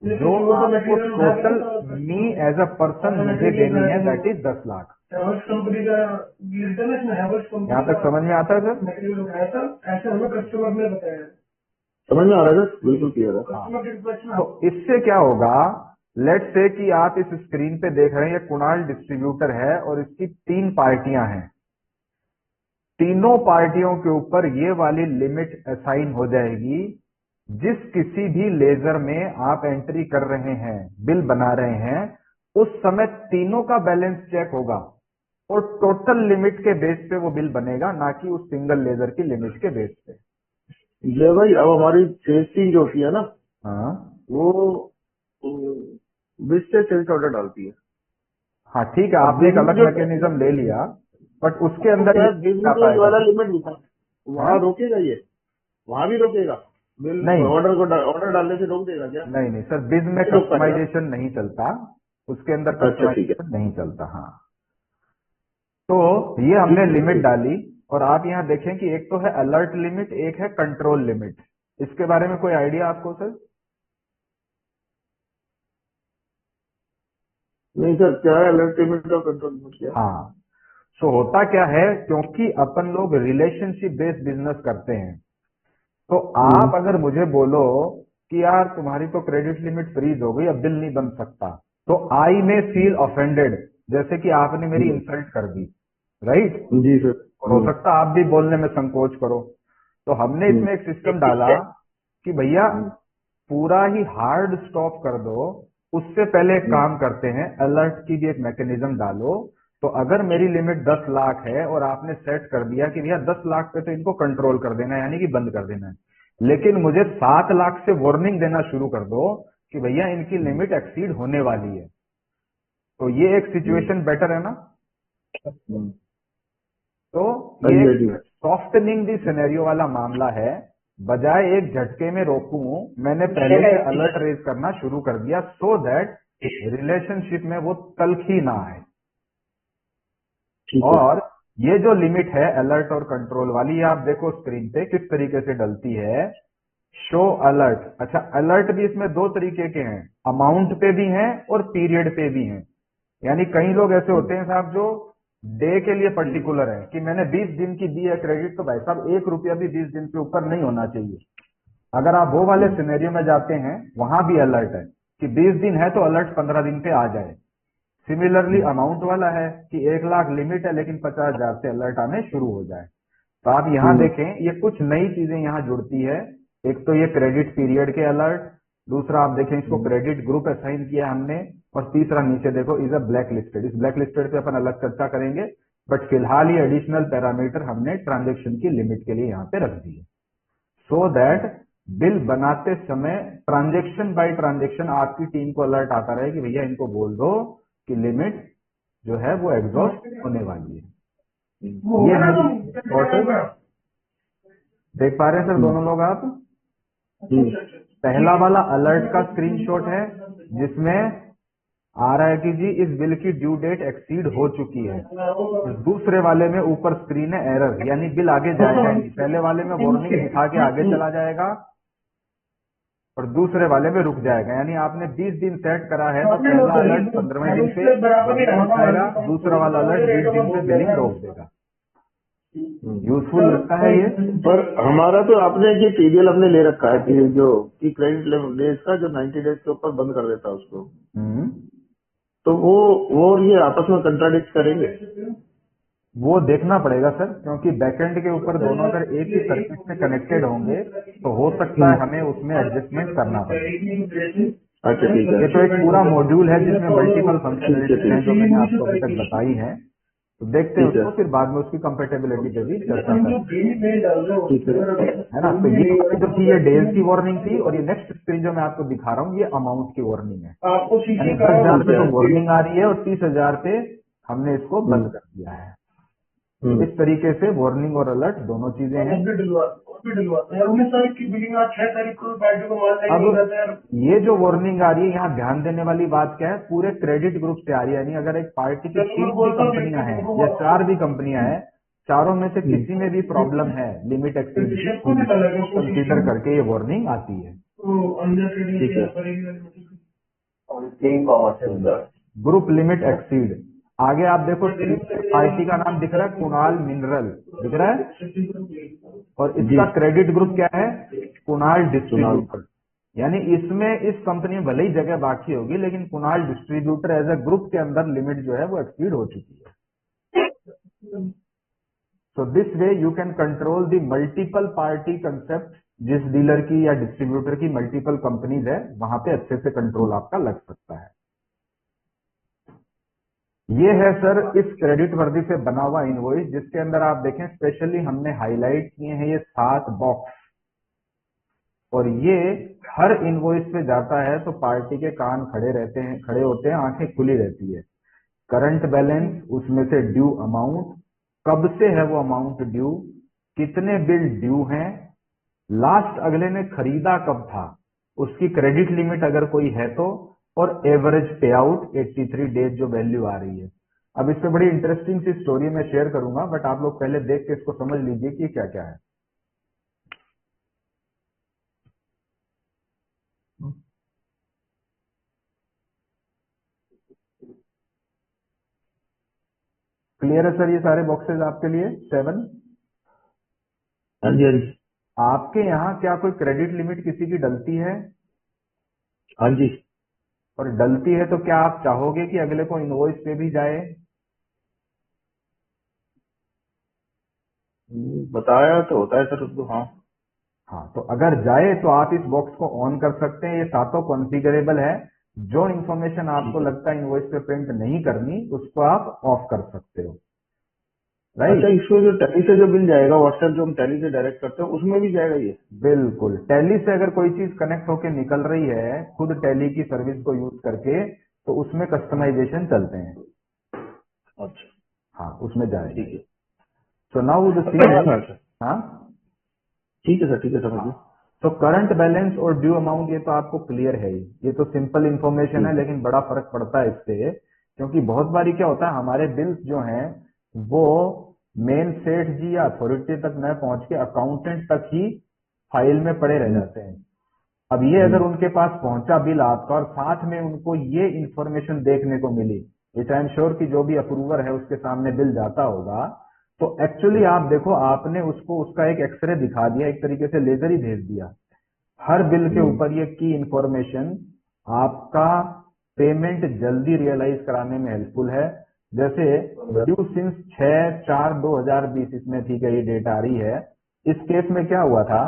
जो आपको total me as a person मुझे देनी है, that is 10 lakh. Havells company का गिरता है ना, इसमें हैवल्स कंपनी यहाँ तक समझ में आता है सर? मटेरियल उठाया था, ऐसे हमें कस्टमर ने बताया। समझ में आ रहा है सर, बिल्कुल क्लियर है। हाँ, कस्टमर के रिक्वेस्ट में तो इससे क्या होगा? लेट्स से कि आप इस स्क्रीन पे देख रहे हैं, ये कुणाल डिस्ट्रीब्यूटर है और इसकी 3 पार्टियां हैं। तीनों पार्टियों के ऊपर ये वाली लिमिट असाइन हो जाएगी। जिस किसी भी लेजर में आप एंट्री कर रहे हैं, बिल बना रहे हैं, उस समय तीनों का बैलेंस चेक होगा और टोटल लिमिट के बेस पे वो बिल बनेगा, ना कि उस सिंगल लेजर की लिमिट के बेस पे। जय भाई, अब हमारी सेल्स टीम जो होती है ना, हाँ वो बिल से सेल्स ऑर्डर डालती है। हाँ, ठीक है, अब आपने एक अलग बिजनेस मैकेनिज्म ले लिया, बट उसके जो अंदर क्या ये है, आ बिजनेस पाएगा वाला सर? लिमिट लिखा, हाँ? वहाँ रोकेगा ये, वहाँ भी रोकेगा। बिल नहीं ऑर्डर डालने से रोक देगा क्या? नहीं नहीं सर, बिज में रोक पाएगा? कस्टमाइजेशन नहीं चलता, उसके अंदर अच्छा ठीक है। कस्टमाइजेशन नहीं चलता। हाँ, तो ये हमने लिमिट डाली, और आप यहाँ देखें कि एक तो है अलर्ट लिमिट, एक है कंट्रोल लिमिट। इसके बारे में कोई आइडिया आपको सर? नहीं सर, क्या है अलर्ट लिमिट और कंट्रोल लिमिट क्या है? हाँ, तो होता क्या है, क्योंकि अपन लोग रिलेशनशिप बेस्ड बिजनेस करते हैं, तो आप अगर मुझे बोलो कि यार तुम्हारी तो क्रेडिट लिमिट फ्रीज हो गई, अब बिल नहीं बन सकता, तो आई में फील ऑफेंडेड, जैसे कि आपने मेरी इंसल्ट कर दी, राइट? जी सर। और हो सकता आप भी बोलने में संकोच करो। तो हमने इसमें एक सिस्टम डाला कि भैया पूरा ही हार्ड स्टॉप कर दो, उससे पहले एक काम करते हैं, अलर्ट की भी एक मैकेनिज्म डालो। तो अगर मेरी लिमिट 10 लाख है और आपने सेट कर दिया कि भैया 10 लाख पे तो इनको कंट्रोल कर देना है, यानी कि बंद कर देना है, लेकिन मुझे 7 लाख से वार्निंग देना शुरू कर दो कि भैया इनकी लिमिट एक्सीड होने वाली है, तो ये एक सिचुएशन बेटर है ना? तो ये सॉफ्टनिंग दी सिनेरियो वाला मामला है। बजाय एक झटके में रोकूं, मैंने पहले से अलर्ट रेज करना शुरू कर दिया, सो दैट रिलेशनशिप में वो तलखी ना आए। और ये जो लिमिट है अलर्ट और कंट्रोल वाली, ये आप देखो स्क्रीन पे किस तरीके से डलती है। शो अलर्ट, अच्छा अलर्ट भी इसमें दो तरीके के हैं, अमाउंट पे भी हैं और पीरियड पे भी हैं। यानी कई लोग ऐसे होते हैं साहब जो डे के लिए पर्टिकुलर है कि मैंने 20 दिन की दी है क्रेडिट, तो भाई साहब 1 रुपया भी 20 दिन के ऊपर नहीं होना चाहिए। अगर आप वो वाले सिनेरियो में जाते हैं, वहां भी अलर्ट है कि 20 दिन है तो अलर्ट 15 दिन पे आ जाए। सिमिलरली अमाउंट वाला है कि 1 लाख लिमिट है लेकिन 50,000 से अलर्ट आने शुरू हो जाए। तो आप यहाँ देखें, ये कुछ नई चीजें यहाँ जुड़ती है। एक तो ये क्रेडिट पीरियड के अलर्ट, दूसरा आप देखें इसको क्रेडिट ग्रुप असाइन किया हमने, और तीसरा नीचे देखो इज अ ब्लैक लिस्टेड। इस ब्लैक लिस्टेड पे अपन अलग चर्चा करेंगे, बट फिलहाल ये एडिशनल पैरामीटर हमने ट्रांजेक्शन की लिमिट के लिए यहाँ पे रख दिए, सो दैट बिल बनाते समय ट्रांजेक्शन बाय ट्रांजेक्शन आपकी टीम को अलर्ट आता रहे कि भैया इनको बोल दो कि लिमिट जो है वो एग्जॉस्ट होने वाली है। ये देख पा रहे हैं सर दोनों लोग आप? पहला वाला अलर्ट का स्क्रीनशॉट है जिसमें आ रहा है कि जी इस बिल की ड्यू डेट एक्सीड हो चुकी है। दूसरे वाले में ऊपर स्क्रीन है एरर, यानी बिल आगे जाएगा नहीं। पहले वाले में वार्निंग दिखा के आगे चला जाएगा और दूसरे वाले में रुक जाएगा, यानी आपने 20 दिन सेट करा है तो पहला अलर्ट 15वें दिन पे आएगा, दूसरा वाला अलर्ट 20 दिन पे बिलिंग रोक देगा। यूजफुल लगता है ये? पर हमारा तो आपने ये टीडीएल हमने ले रखा है कि जो कि क्रेडिट डेज का जो 90 डेज के ऊपर बंद कर देता है उसको, तो वो ये आपस में कंट्राडिक्ट करेंगे? वो देखना पड़ेगा सर, क्योंकि बैकएंड के ऊपर दोनों अगर एक ही सर्किट से कनेक्टेड होंगे तो हो सकता है हमें उसमें एडजस्टमेंट करना पड़े। अच्छा ठीक है। ये तो एक पूरा मॉड्यूल है जिसमें मल्टीपल फंक्शनलिटीज हैं जो मैंने आपको अभी तक बताई हैं, तो देखते हैं उसको, फिर बाद में उसकी कंपेटेबिलिटी पे भी चर्चा करते है ना। तो ये जो थी ये डेज की वार्निंग थी, और ये नेक्स्ट स्क्रीन जो मैं आपको दिखा रहा हूँ ये अमाउंट की वार्निंग है। 10,000 पे तो वार्निंग आ रही है और 30,000 पे हमने इसको बंद कर दिया है। इस तरीके से वार्निंग और अलर्ट दोनों चीजें हैं। अब ये जो वार्निंग आ रही है, यहाँ ध्यान देने वाली बात क्या है, पूरे क्रेडिट ग्रुप से आ रही है। यानी अगर एक पार्टी की 3 भी कंपनियां हैं या 4 भी कंपनियां हैं, चारों में से किसी में भी प्रॉब्लम है लिमिट एक्सीड कंसीडर करके ये वार्निंग आती है। ग्रुप लिमिट एक्सीड, आगे आप देखो पार्टी का नाम दिख रहा है कुणाल मिनरल दिख रहा है, और इसका क्रेडिट ग्रुप क्या है, कुणाल डिस्ट्रीब्यूटर। यानी इसमें इस कंपनी में भले ही जगह बाकी होगी लेकिन Kunal distributor as a group के अंदर लिमिट जो है वो एक्सीड हो चुकी है। So this way you can control the multiple party concept. जिस डीलर की या डिस्ट्रीब्यूटर की मल्टीपल कंपनीज है वहां पे अच्छे से कंट्रोल आपका लग सकता है। ये है सर इस क्रेडिट वर्दी से बना हुआ इनवॉइस, जिसके अंदर आप देखें स्पेशली हमने हाईलाइट किए हैं ये 7 बॉक्स, और ये हर इनवॉइस पे जाता है तो पार्टी के कान खड़े होते हैं, आंखें खुली रहती है। करंट बैलेंस, उसमें से ड्यू अमाउंट, कब से है वो अमाउंट ड्यू, कितने बिल ड्यू हैं, लास्ट अगले ने खरीदा कब था, उसकी क्रेडिट लिमिट अगर कोई है तो, और एवरेज पे आउट 83 डेज जो वैल्यू आ रही है। अब इस पे बड़ी इंटरेस्टिंग सी स्टोरी मैं शेयर करूंगा, बट आप लोग पहले देख के इसको समझ लीजिए कि क्या क्या है। क्लियर है सर ये सारे बॉक्सेस आपके लिए 7? हाँ जी, हाँ जी, आपके यहाँ क्या कोई क्रेडिट लिमिट किसी की डलती है? हाँ जी। और डलती है तो क्या आप चाहोगे कि अगले को इनवॉइस पे भी जाए? बताया तो होता है सर उसको। हाँ, हाँ, तो अगर जाए तो आप इस बॉक्स को ऑन कर सकते हैं। ये सातों कॉन्फ़िगरेबल है। जो इन्फॉर्मेशन आपको ठीक है। लगता है इनवॉइस पे प्रिंट नहीं करनी, उसको आप ऑफ कर सकते हो। अच्छा, राइट? इसमें जो टैली से जो बिल जाएगा, व्हाट्सएप जो हम टैली से डायरेक्ट करते हैं, उसमें भी जाएगा ये? बिल्कुल। टैली से अगर कोई चीज कनेक्ट होके निकल रही है खुद टैली की सर्विस को यूज करके, तो उसमें कस्टमाइजेशन चलते हैं। अच्छा, हाँ, उसमें जाएगा। ठीक है। सो नाउ द सीन है। अच्छा, हाँ, ठीक है सर, ठीक है, समझ गए। तो करंट बैलेंस और ड्यू अमाउंट ये तो आपको क्लियर है ही। ये तो सिंपल इंफॉर्मेशन है, ठीक है। लेकिन बड़ा फर्क पड़ता है इससे, क्योंकि बहुत बारी क्या होता है, हमारे बिल्स जो हैं वो मेन सेठ जी या अथॉरिटी तक न पहुंच के अकाउंटेंट तक ही फाइल में पड़े रह जाते हैं। अब ये अगर उनके पास पहुंचा बिल आपका और साथ में उनको ये इंफॉर्मेशन देखने को मिली, विच आई एम श्योर कि जो भी अप्रूवर है उसके सामने बिल जाता होगा, तो एक्चुअली आप देखो आपने उसको उसका एक एक्सरे दिखा दिया, एक तरीके से लेजर ही भेज दिया। हर बिल के ऊपर ये की इंफॉर्मेशन आपका पेमेंट जल्दी रियलाइज कराने में हेल्पफुल है। जैसे ड्यू सिंस 6/4/2020 इसमें ठीक है, ये डेट आ रही है। इस केस में क्या हुआ था,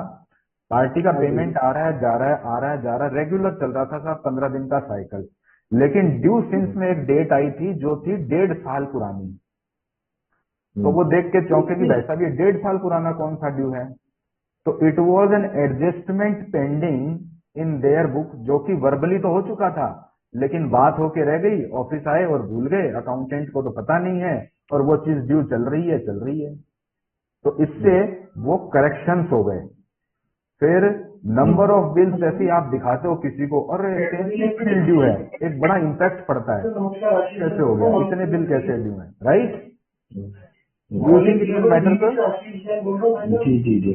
पार्टी का पेमेंट आ रहा है, जा रहा है, आ रहा है, जा रहा है, रेगुलर चल रहा था साहब, 15 दिन का साइकिल। लेकिन ड्यू सिंस में एक डेट आई थी जो थी 1.5 साल पुरानी। तो वो देख के चौंके कि भाई साहब ये 1.5 साल पुराना कौन सा ड्यू है। तो it was an adjustment pending in their book, जो कि वर्बली तो हो चुका था, लेकिन बात होके रह गई, ऑफिस आए और भूल गए, अकाउंटेंट को तो पता नहीं है, और वो चीज ड्यू चल रही है, चल रही है। तो इससे वो करेक्शंस हो गए। फिर नंबर ऑफ बिल्स जैसे ही आप दिखाते हो किसी को, अरे बिल ड्यू है, एक बड़ा इम्पैक्ट पड़ता है, कैसे हो गया, इतने बिल कैसे ड्यू है, right? Do you think it will matter sir? जी जी जी।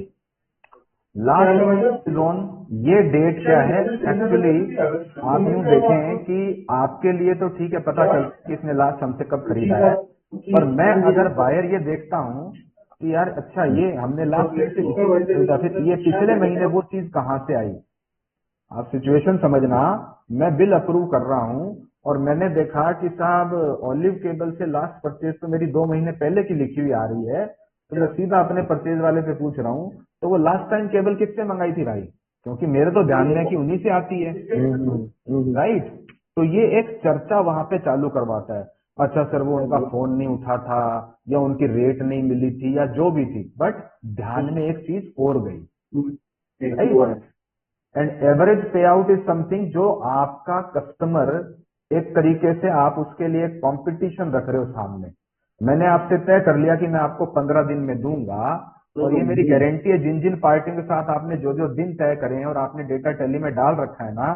लास्ट जोन, ये डेट क्या है एक्चुअली, आप यूं देखें कि आपके लिए तो ठीक है, पता चलता कि इसने लास्ट हमसे कब खरीदा है, पर मैं अगर बायर ये देखता हूँ कि यार अच्छा ये हमने लास्ट डेट से खरीदा, फिर ये पिछले महीने वो चीज कहाँ से आई। आप सिचुएशन समझना, मैं बिल अप्रूव कर रहा हूँ और मैंने देखा कि साहब ऑलिव केबल से लास्ट परचेज तो मेरी 2 महीने पहले की लिखी हुई आ रही है, तो मैं सीधा अपने परचेज वाले से पूछ रहा हूँ, तो वो लास्ट टाइम केबल किससे मंगाई थी भाई, क्योंकि मेरे तो ध्यान में है कि उन्हीं से आती है, राइट? तो ये एक चर्चा वहां पे चालू करवाता है। अच्छा सर वो उनका फोन नहीं उठा था, या उनकी रेट नहीं मिली थी, या जो भी थी, बट ध्यान में एक चीज और गई, राइट? एंड एवरेज पे आउट इज समथिंग जो आपका कस्टमर, एक तरीके से आप उसके लिए कंपटीशन रख रहे हो सामने। मैंने आपसे तय कर लिया कि मैं आपको 15 दिन में दूंगा, और ये मेरी गारंटी है, जिन जिन पार्टियों के साथ आपने जो जो दिन तय करे हैं और आपने डेटा टैली में डाल रखा है ना,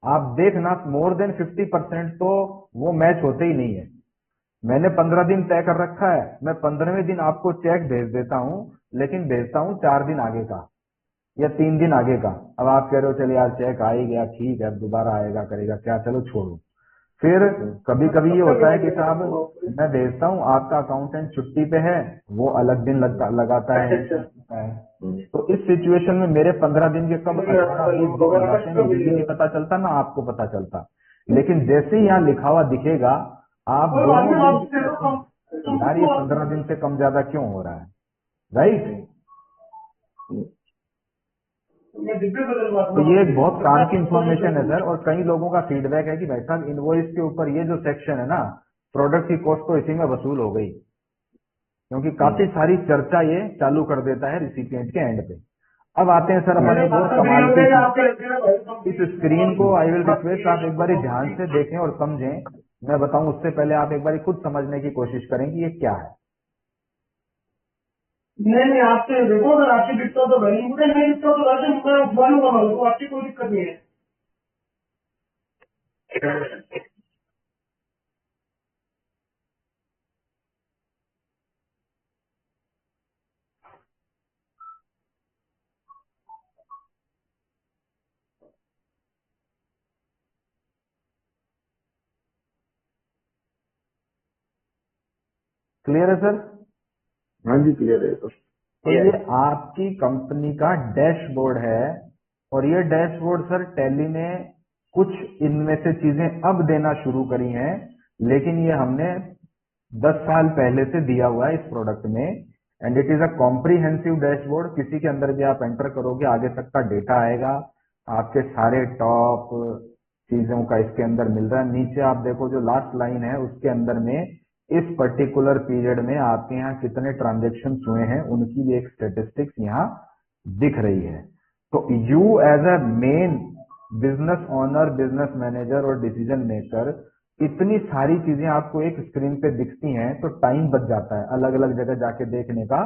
आप देखना मोर देन 50% तो वो मैच होते ही नहीं है। मैंने 15 दिन तय कर रखा है, मैं 15वें दिन आपको चेक भेज देता हूँ, लेकिन भेजता हूँ 4 दिन आगे का या 3 दिन आगे का। अब आप कह रहे हो चल यार चेक आ ही गया, ठीक है, अब दोबारा आएगा करेगा क्या, चलो छोड़ो। फिर कभी कभी ये होता है कि साहब मैं भेजता हूँ, आपका अकाउंटेंट छुट्टी पे है, वो अलग दिन लगाता है। तो इस सिचुएशन में मेरे 15 दिन के कब 18-20 दिन हो जाते हैं, मुझे भी नहीं पता चलता ना आपको पता चलता। लेकिन जैसे ही यहाँ लिखा हुआ दिखेगा, आप दोनों यार ये 15 दिन से कम ज्यादा क्यों हो रहा है, राइट? तो ये एक बहुत काम की इंफॉर्मेशन है सर, और कई लोगों का फीडबैक है कि भाई साहब इनवॉइस के ऊपर ये जो सेक्शन है ना, प्रोडक्ट की कॉस्ट तो इसी में वसूल हो गई, क्योंकि काफी सारी चर्चा ये चालू कर देता है रिसिपिएंट के एंड पे। अब आते हैं सर हमारे वो कमाल के, इस स्क्रीन को आई विल रिक्वेस्ट आप एक बार ध्यान से देखें और समझें। मैं बताऊं उससे पहले आप एक बार खुद समझने की कोशिश करें कि ये क्या है। नहीं आपसे देखो, अगर आपसे दिखता हो तो वैल्यू मुझे नहीं दिखता हो तो वैसे मैं वैल्यू बना लूँ, आपकी कोई दिक्कत नहीं है। क्लियर है सर? हाँ जी क्लियर है। तो ये आपकी कंपनी का डैशबोर्ड है, और ये डैशबोर्ड सर टैली ने कुछ इनमें से चीजें अब देना शुरू करी हैं, लेकिन ये हमने 10 साल पहले से दिया हुआ है इस प्रोडक्ट में। And it is a comprehensive dashboard. किसी के अंदर भी आप एंटर करोगे आगे तक का डेटा आएगा, आपके सारे टॉप चीजों का इसके अंदर मिल रहा है। नीचे आप देखो जो लास्ट लाइन है उसके अंदर में इस पर्टिकुलर पीरियड में आपके यहाँ कितने ट्रांजेक्शन हुए हैं उनकी भी एक स्टेटिस्टिक्स यहाँ दिख रही है। तो you as a men business owner, business manager और डिसीजन मेकर, इतनी सारी चीजें आपको एक स्क्रीन पे दिखती हैं तो टाइम बच जाता है अलग अलग जगह जाके देखने का।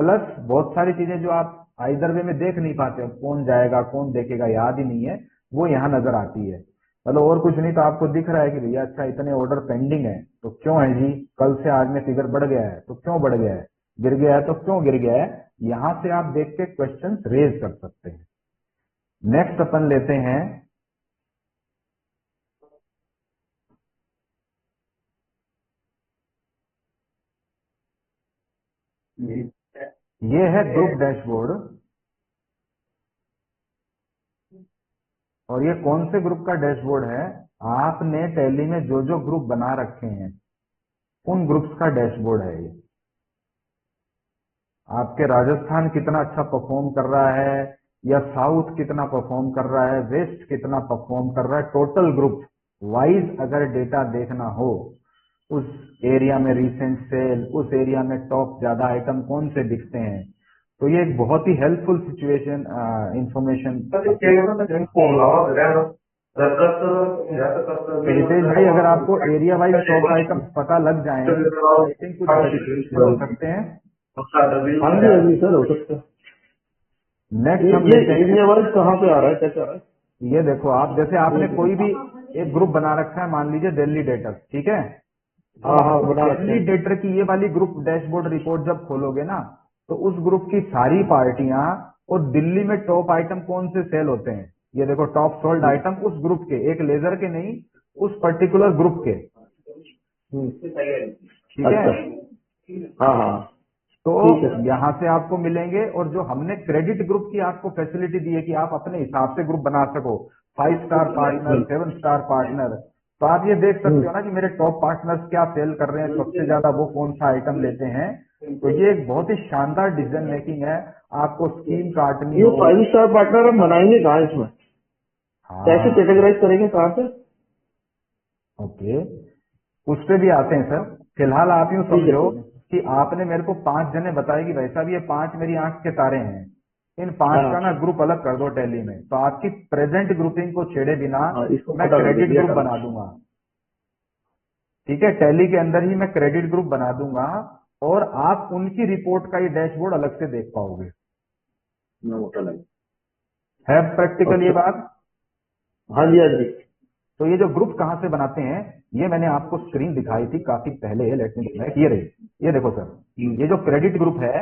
प्लस बहुत सारी चीजें जो आप आइदर वे में देख नहीं पाते, कौन जाएगा कौन देखेगा याद ही नहीं है, वो यहाँ नजर आती है। मतलब और कुछ नहीं तो आपको दिख रहा है कि भैया अच्छा इतने ऑर्डर पेंडिंग है तो क्यों है जी, कल से आज में फिगर बढ़ गया है तो क्यों बढ़ गया है, गिर गया है तो क्यों गिर गया है। यहाँ से आप देख के क्वेश्चन रेज कर सकते हैं। नेक्स्ट अपन लेते हैं ये है ग्रुप डैशबोर्ड, और ये कौन से ग्रुप का डैशबोर्ड है, आपने टैली में जो जो ग्रुप बना रखे हैं उन ग्रुप्स का डैशबोर्ड है ये। आपके राजस्थान कितना अच्छा परफॉर्म कर रहा है, या साउथ कितना परफॉर्म कर रहा है, वेस्ट कितना परफॉर्म कर रहा है, टोटल ग्रुप वाइज अगर डेटा देखना हो, उस एरिया में रिसेंट सेल, उस एरिया में टॉप ज्यादा आइटम कौन से दिखते हैं, तो ये एक बहुत ही हेल्पफुल सिचुएशन इंफॉर्मेशन। रितेश भाई अगर आपको एरिया वाइज टॉप आइटम पता लग जाए तो आई थिंक कुछ हो सकते हैं। हाँ जी हाँ जी सर हो सकता है। नेक्स्ट हम ये एरिया वाइज कहाँ पे आ रहा है, कैसे आ रहा है? ये देखो आप, जैसे आपने कोई भी एक ग्रुप बना रखा है, मान लीजिए दिल्ली डेटर, ठीक है। हाँ हाँ बना रखते दिल्ली हैं। डेटर की ये वाली ग्रुप डैशबोर्ड रिपोर्ट जब खोलोगे ना, तो उस ग्रुप की सारी पार्टियां और दिल्ली में टॉप आइटम कौन से सेल होते हैं, ये देखो टॉप सोल्ड आइटम उस ग्रुप के, एक लेजर के नहीं, उस पर्टिकुलर ग्रुप के, ठीक है। हाँ हाँ तो ठीक है। यहाँ से आपको मिलेंगे, और जो हमने क्रेडिट ग्रुप की आपको फैसिलिटी दी है कि आप अपने हिसाब से ग्रुप बना सको, 5 स्टार पार्टनर, 7 स्टार पार्टनर, तो आप ये देख सकते हो ना कि मेरे टॉप पार्टनर्स क्या सेल कर रहे हैं, सबसे ज्यादा वो कौन सा आइटम लेते हैं। तो ये एक बहुत ही शानदार डिसीजन मेकिंग है। आपको स्कीम काटनी ये हो, 5 स्टार पार्टनर हम बनाएंगे कहाँ इसमें, कैसे हाँ कैटेगराइज करेंगे कहाँ से? ओके, उस पे भी आते हैं सर। फिलहाल आप यूं ठीक है समझो कि आपने मेरे को 5 जने बताए कि भाई साहब ये 5 मेरी आंख के तारे हैं, इन 5 हाँ का ना ग्रुप अलग कर दो टैली में, तो आपकी प्रेजेंट ग्रुपिंग को छेड़े बिना हाँ इसको मैं पता कर क्रेडिट दिया ग्रुप था। बना दूंगा, ठीक है। टैली के अंदर ही मैं क्रेडिट ग्रुप बना दूंगा, और आप उनकी रिपोर्ट का ये डैशबोर्ड अलग से देख पाओगे। मैं होटल है प्रैक्टिकल ये बात। हाँ जी हाँ जी। तो ये जो ग्रुप कहाँ से बनाते हैं, ये मैंने आपको स्क्रीन दिखाई थी काफी पहले, लेट मी बैक, ये रही, ये देखो सर, ये जो क्रेडिट ग्रुप है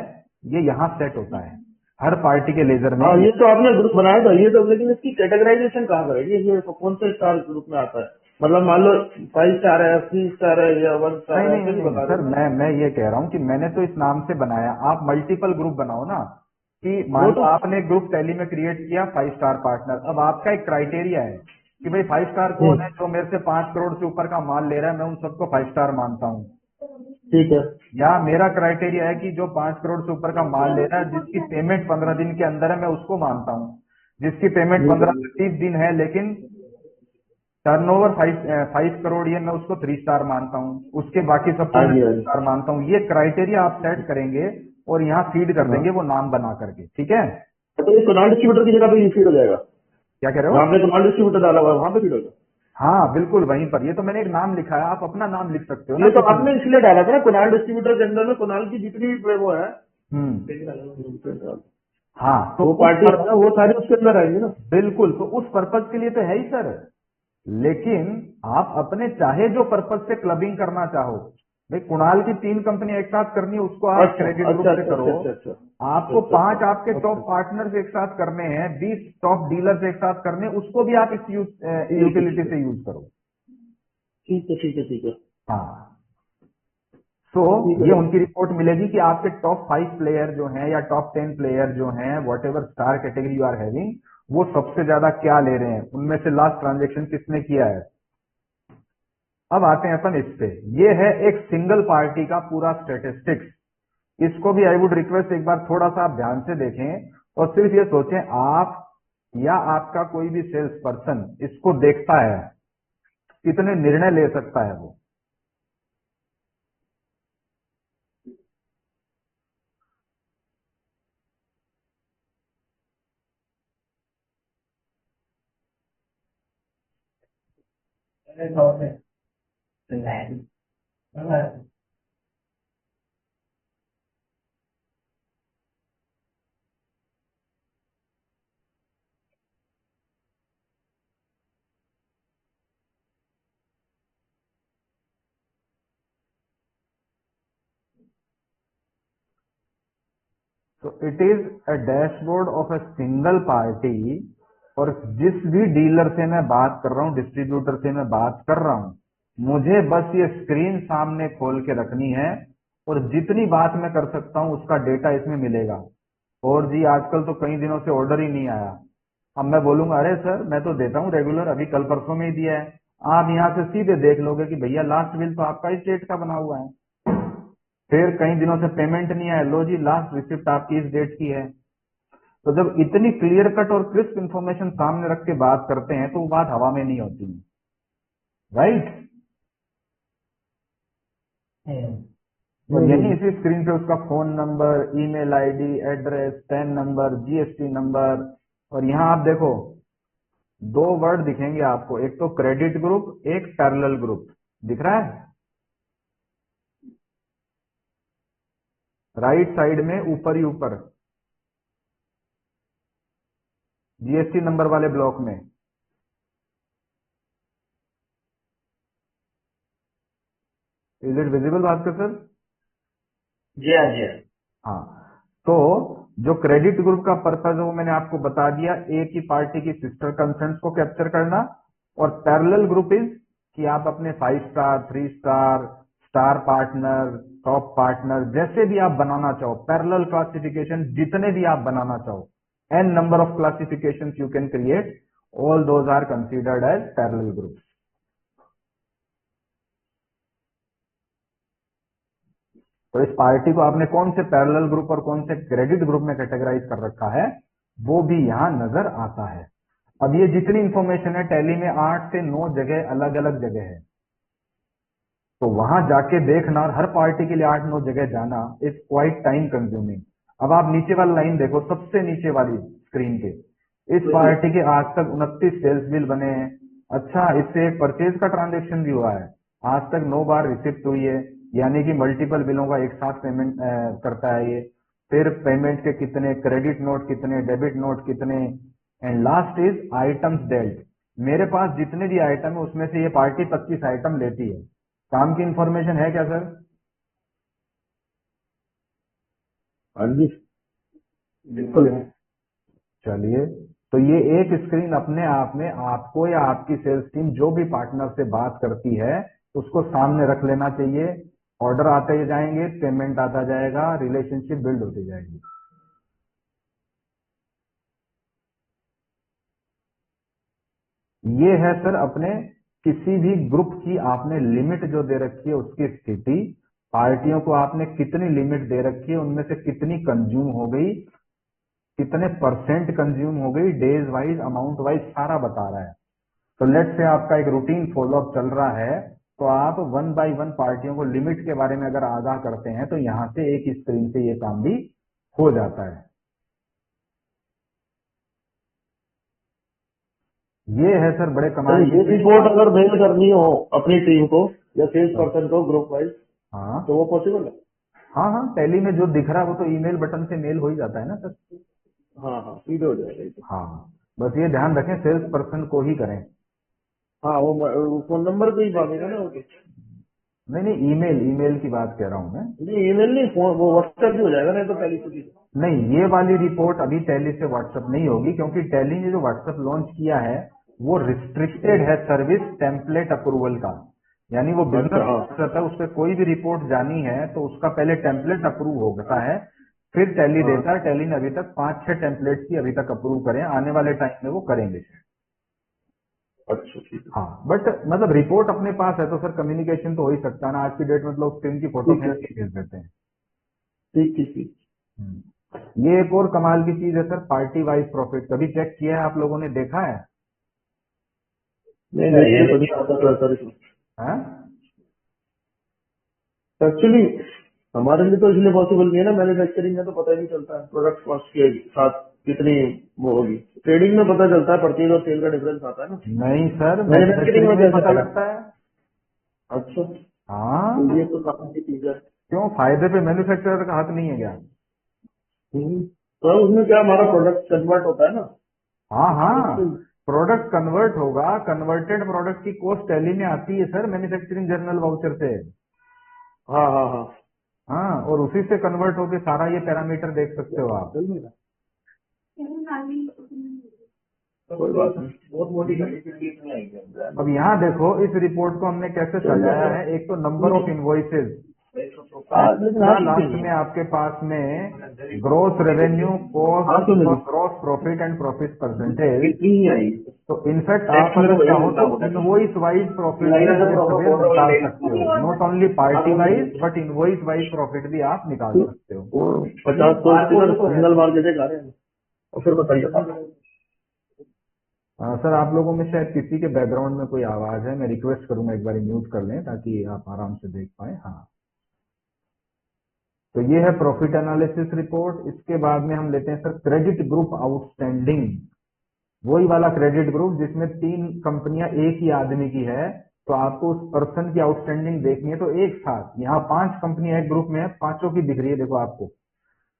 ये यहाँ सेट होता है हर पार्टी के लेजर में। हाँ ये तो आपने ग्रुप बनाया था ये तो, लेकिन इसकी कैटेगराइजेशन कहाँ करेंगे, ये कौन से स्टार ग्रुप में आता है? मतलब मान लो 5 स्टार है, 3 स्टार है या 1 स्टार नहीं है, नहीं ऐसे नहीं बता सर, देना। मैं ये कह रहा हूँ कि मैंने तो इस नाम से बनाया, आप मल्टीपल ग्रुप बनाओ ना, कि मान लो आपने एक ग्रुप टैली में क्रिएट किया 5 स्टार पार्टनर, अब आपका एक क्राइटेरिया है कि भाई 5 स्टार कौन है, जो मेरे से 5 करोड़ से ऊपर का माल ले रहा है, मैं उन सबको 5 स्टार मानता हूँ। ठीक है। या मेरा क्राइटेरिया है कि जो 5 करोड़ से ऊपर का माल ले रहा है, जिसकी पेमेंट 15 दिन के अंदर है, मैं उसको मानता हूँ। जिसकी पेमेंट 15 से 30 दिन है लेकिन टर्नओवर 5 करोड़, ये मैं उसको 3 स्टार मानता हूँ। उसके बाकी सबको हाँ मैं जी 2 हाँ जी। स्टार मानता हूँ। ये क्राइटेरिया आप सेट करेंगे और यहाँ फीड कर हाँ देंगे वो नाम बना करके, ठीक है। तो ये कुनाल डिस्ट्रीब्यूटर की जगह पे फीड हो जाएगा, क्या कह रहे जहाँ हो? पे कुनाल डिस्ट्रीब्यूटर डाला हुआ है वहाँ पे फीड होगा। हाँ बिल्कुल वहीं पर, ये तो मैंने एक नाम लिखा है, आप अपना नाम लिख सकते हो ना ये तो किसी में। आपने इसलिए डाला था ना, कुनाल डिस्ट्रीब्यूटर के अंदर में कुनाल की जितनी भी वो है हाँ, तो वो पार्टी है ना, वो सारी उसके अंदर आएंगी ना। बिल्कुल, तो उस पर्पज के लिए तो है ही सर। लेकिन आप अपने चाहे जो पर्पज से क्लबिंग करना चाहो, भाई कुणाल की 3 कंपनी एक साथ करनी है, उसको आप क्रेडिट ग्रुप से करो। आपको 5 आपके टॉप पार्टनर्स एक साथ करने हैं, 20 टॉप डीलर्स एक साथ करने हैं, उसको भी आप इस यूटिलिटी से यूज करो। ठीक है, ठीक है, ठीक है। हाँ, तो ये उनकी रिपोर्ट मिलेगी कि आपके टॉप 5 प्लेयर जो हैं या टॉप 10 प्लेयर जो हैं, whatever star category you are having, वो सबसे ज्यादा क्या ले रहे हैं, उनमें से लास्ट ट्रांजेक्शन किसने किया है। अब आते हैं अपन इस पे। ये है एक सिंगल पार्टी का पूरा स्टेटिस्टिक्स। इसको भी आई वुड रिक्वेस्ट एक बार थोड़ा सा आप ध्यान से देखें और सिर्फ ये सोचें, आप या आपका कोई भी सेल्स पर्सन इसको देखता है, कितने निर्णय ले सकता है वो। तो it is a dashboard of a single party. और जिस भी डीलर से मैं बात कर रहा हूं, डिस्ट्रीब्यूटर से मैं बात कर रहा हूं, मुझे बस ये स्क्रीन सामने खोल के रखनी है और जितनी बात मैं कर सकता हूं उसका डेटा इसमें मिलेगा। और जी आजकल तो कई दिनों से ऑर्डर ही नहीं आया। अब मैं बोलूंगा अरे सर मैं तो देता हूं रेगुलर, अभी कल परसों में ही दिया है। आप यहां से सीधे देख लोगे कि भैया लास्ट बिल तो आपका इस डेट का बना हुआ है। फिर कई दिनों से पेमेंट नहीं आया, लो जी लास्ट रिसिप्ट आपकी इस डेट की है। तो जब इतनी क्लियर कट और क्रिस्प इंफॉर्मेशन सामने रख के बात करते हैं तो वो बात हवा में नहीं होती, राइट। तो यही इसी स्क्रीन पे उसका phone number, email ID, address, pan number, GST number. और यहां आप देखो 2 वर्ड दिखेंगे आपको, एक तो क्रेडिट ग्रुप, एक पैरेलल ग्रुप। दिख रहा है राइट साइड में ऊपर ही ऊपर जीएसटी नंबर वाले ब्लॉक में। Is it visible Bhaskar sir? जी हाँ, जी हाँ। हाँ, तो जो क्रेडिट ग्रुप का पर्पज है वो मैंने आपको बता दिया, एक ही पार्टी की सिस्टर कंसर्न्स को कैप्चर करना। और पैरेलल ग्रुप इज कि आप अपने 5 star, 3 star, star partner, top partner जैसे भी आप बनाना चाहो, पैरेलल क्लासिफिकेशन जितने भी आप बनाना चाहो, N number of classification you can create, all those are considered as parallel groups. तो इस पार्टी को आपने कौन से पैरेलल ग्रुप और कौन से क्रेडिट ग्रुप में कैटेगराइज कर रखा है वो भी यहां नजर आता है। अब ये जितनी इंफॉर्मेशन है टैली में 8 से 9 जगह अलग अलग जगह है, तो वहां जाके देखना और हर पार्टी के लिए 8-9 जगह जाना इज क्वाइट टाइम कंज्यूमिंग। अब आप नीचे वाला लाइन देखो, सबसे नीचे वाली स्क्रीन के, इस पार्टी के आज तक 29 सेल्स बिल बने हैं। अच्छा, इससे एक परचेज का ट्रांजेक्शन भी हुआ है, आज तक 9 बार रिसिप्ट हुई है, यानी कि मल्टीपल बिलों का एक साथ पेमेंट करता है ये। फिर पेमेंट के कितने, क्रेडिट नोट कितने, डेबिट नोट कितने, and last is items dealt. मेरे पास जितने भी आइटम है उसमें से ये पार्टी 25 आइटम लेती है। काम की इंफॉर्मेशन है क्या सर? हाँ जी, बिल्कुल है। चलिए, तो ये एक स्क्रीन अपने आप में आपको या आपकी सेल्स टीम जो भी पार्टनर से बात करती है उसको सामने रख लेना चाहिए। ऑर्डर आते जाएंगे, पेमेंट आता जाएगा, रिलेशनशिप बिल्ड होती जाएगी। ये है सर अपने किसी भी ग्रुप की आपने लिमिट जो दे रखी है उसकी स्थिति, पार्टियों को आपने कितनी लिमिट दे रखी है, उनमें से कितनी कंज्यूम हो गई, कितने परसेंट कंज्यूम हो गई, डेज वाइज, अमाउंट वाइज सारा बता रहा है। तो लेट से आपका एक रूटीन फॉलोअप चल रहा है, तो आप 1 बाय 1 पार्टियों को लिमिट के बारे में अगर आगाह करते हैं तो यहां से एक स्क्रीन से ये काम भी हो जाता है। ये है सर बड़े कमाल ये की। रिपोर्ट अगर मेल करनी हो अपनी टीम को या सेल्स पर्सन को ग्रुप वाइज, हाँ तो वो पॉसिबल है? हाँ हाँ, टैली में जो दिख रहा है वो तो ईमेल बटन से मेल हो ही जाता है ना सर। हाँ हाँ, सीधे हो जाएगा ये तो। हाँ, बस ये ध्यान रखें सेल्स पर्सन को ही करें। हाँ, वो फोन नंबर पे ही मांगेगा ना वो तो। नहीं नहीं, ईमेल ईमेल की बात कह रहा हूँ मैं। नहीं, ईमेल नहीं, फोन वो व्हाट्सएप भी हो जाएगा, नहीं तो टैली से भी। नहीं, ये वाली रिपोर्ट अभी टैली से व्हाट्सएप नहीं होगी, क्योंकि टैली ने जो व्हाट्सएप लॉन्च किया है वो रिस्ट्रिक्टेड है सर्विस टेम्पलेट अप्रूवल का। यानी वो बिजनेस अच्छा, हाँ व्हाट्सएप है, उस पर कोई भी रिपोर्ट जानी है तो उसका पहले टेम्पलेट अप्रूव होता है, फिर टैली हाँ। देता है। टैली ने अभी तक 5-6 टेम्पलेट की अभी तक अप्रूव करे, आने वाले टाइम में वो करेंगे। अच्छा, ठीक है। हाँ, बट मतलब रिपोर्ट अपने पास है तो सर कम्युनिकेशन तो हो ही सकता है ना। आज की डेट में तो लोग स्क्रीन की फोटो ठीक है, खींच के भेज देते हैं। ठीक ठीक ठीक। ये एक और कमाल की चीज है सर, पार्टी वाइज प्रॉफिट कभी चेक किया है आप लोगों ने, देखा है? नहीं नहीं, ये तो नहीं आता था सर इसमें। हाँ? एक्चुअली हमारे लिए तो इसलिए पॉसिबल नहीं है ना, मैन्युफैक्चरिंग में तो पता ही नहीं चलता है प्रोडक्ट कॉस्ट के साथ कितनी वो होगी। ट्रेडिंग में पता चलता है, परचेज और सेल का डिफरेंस आता है ना। नहीं सर, मैन्युफैक्चरिंग में मैन्युफैक्चरिंग में कैसे पता आएगा? लगता है। अच्छा, हाँ, तो ये तो काफी अच्छी चीज है। क्यों, फायदे पे मैन्युफैक्चरर का हाथ नहीं है क्या? तो उसमें क्या हमारा प्रोडक्ट कन्वर्ट होता है ना। हाँ हाँ, प्रोडक्ट कन्वर्ट होगा, कन्वर्टेड प्रोडक्ट की कॉस्ट टैली में आती है सर मैन्युफैक्चरिंग जर्नल वाउचर से। हाँ हाँ हाँ, हाँ, और उसी से कन्वर्ट होके सारा ये पैरामीटर देख सकते हो आप। कोई बात नहीं, बहुत मोटी कंडीशन। अब यहाँ देखो इस रिपोर्ट को हमने कैसे सजाया है। एक तो नंबर ऑफ इनवॉइसेज, लास्ट में आपके पास में ग्रोस रेवेन्यू, कॉस्ट और gross profit and profit percentage. तो इनफैक्ट आप अगर चाहो तो इनवॉइस वाइज प्रॉफिट भी निकाल सकते हो, not only party wise but invoice wise profit भी आप निकाल सकते हो। 50 सिंगल मार के गा रहे हैं और फिर बताइए। सर आप लोगों में शायद किसी के बैकग्राउंड में कोई आवाज है, मैं रिक्वेस्ट करूंगा एक बार म्यूट कर लें ताकि आप आराम से देख पाए। हाँ, तो ये है प्रॉफिट एनालिसिस रिपोर्ट। इसके बाद में हम लेते हैं सर क्रेडिट ग्रुप आउटस्टैंडिंग, वही वाला क्रेडिट ग्रुप जिसमें 3 कंपनियां एक ही आदमी की है। तो आपको उस पर्सन की आउटस्टैंडिंग देखनी है तो एक साथ यहाँ 5 कंपनियां एक ग्रुप में है, पांचों की दिख रही है देखो आपको।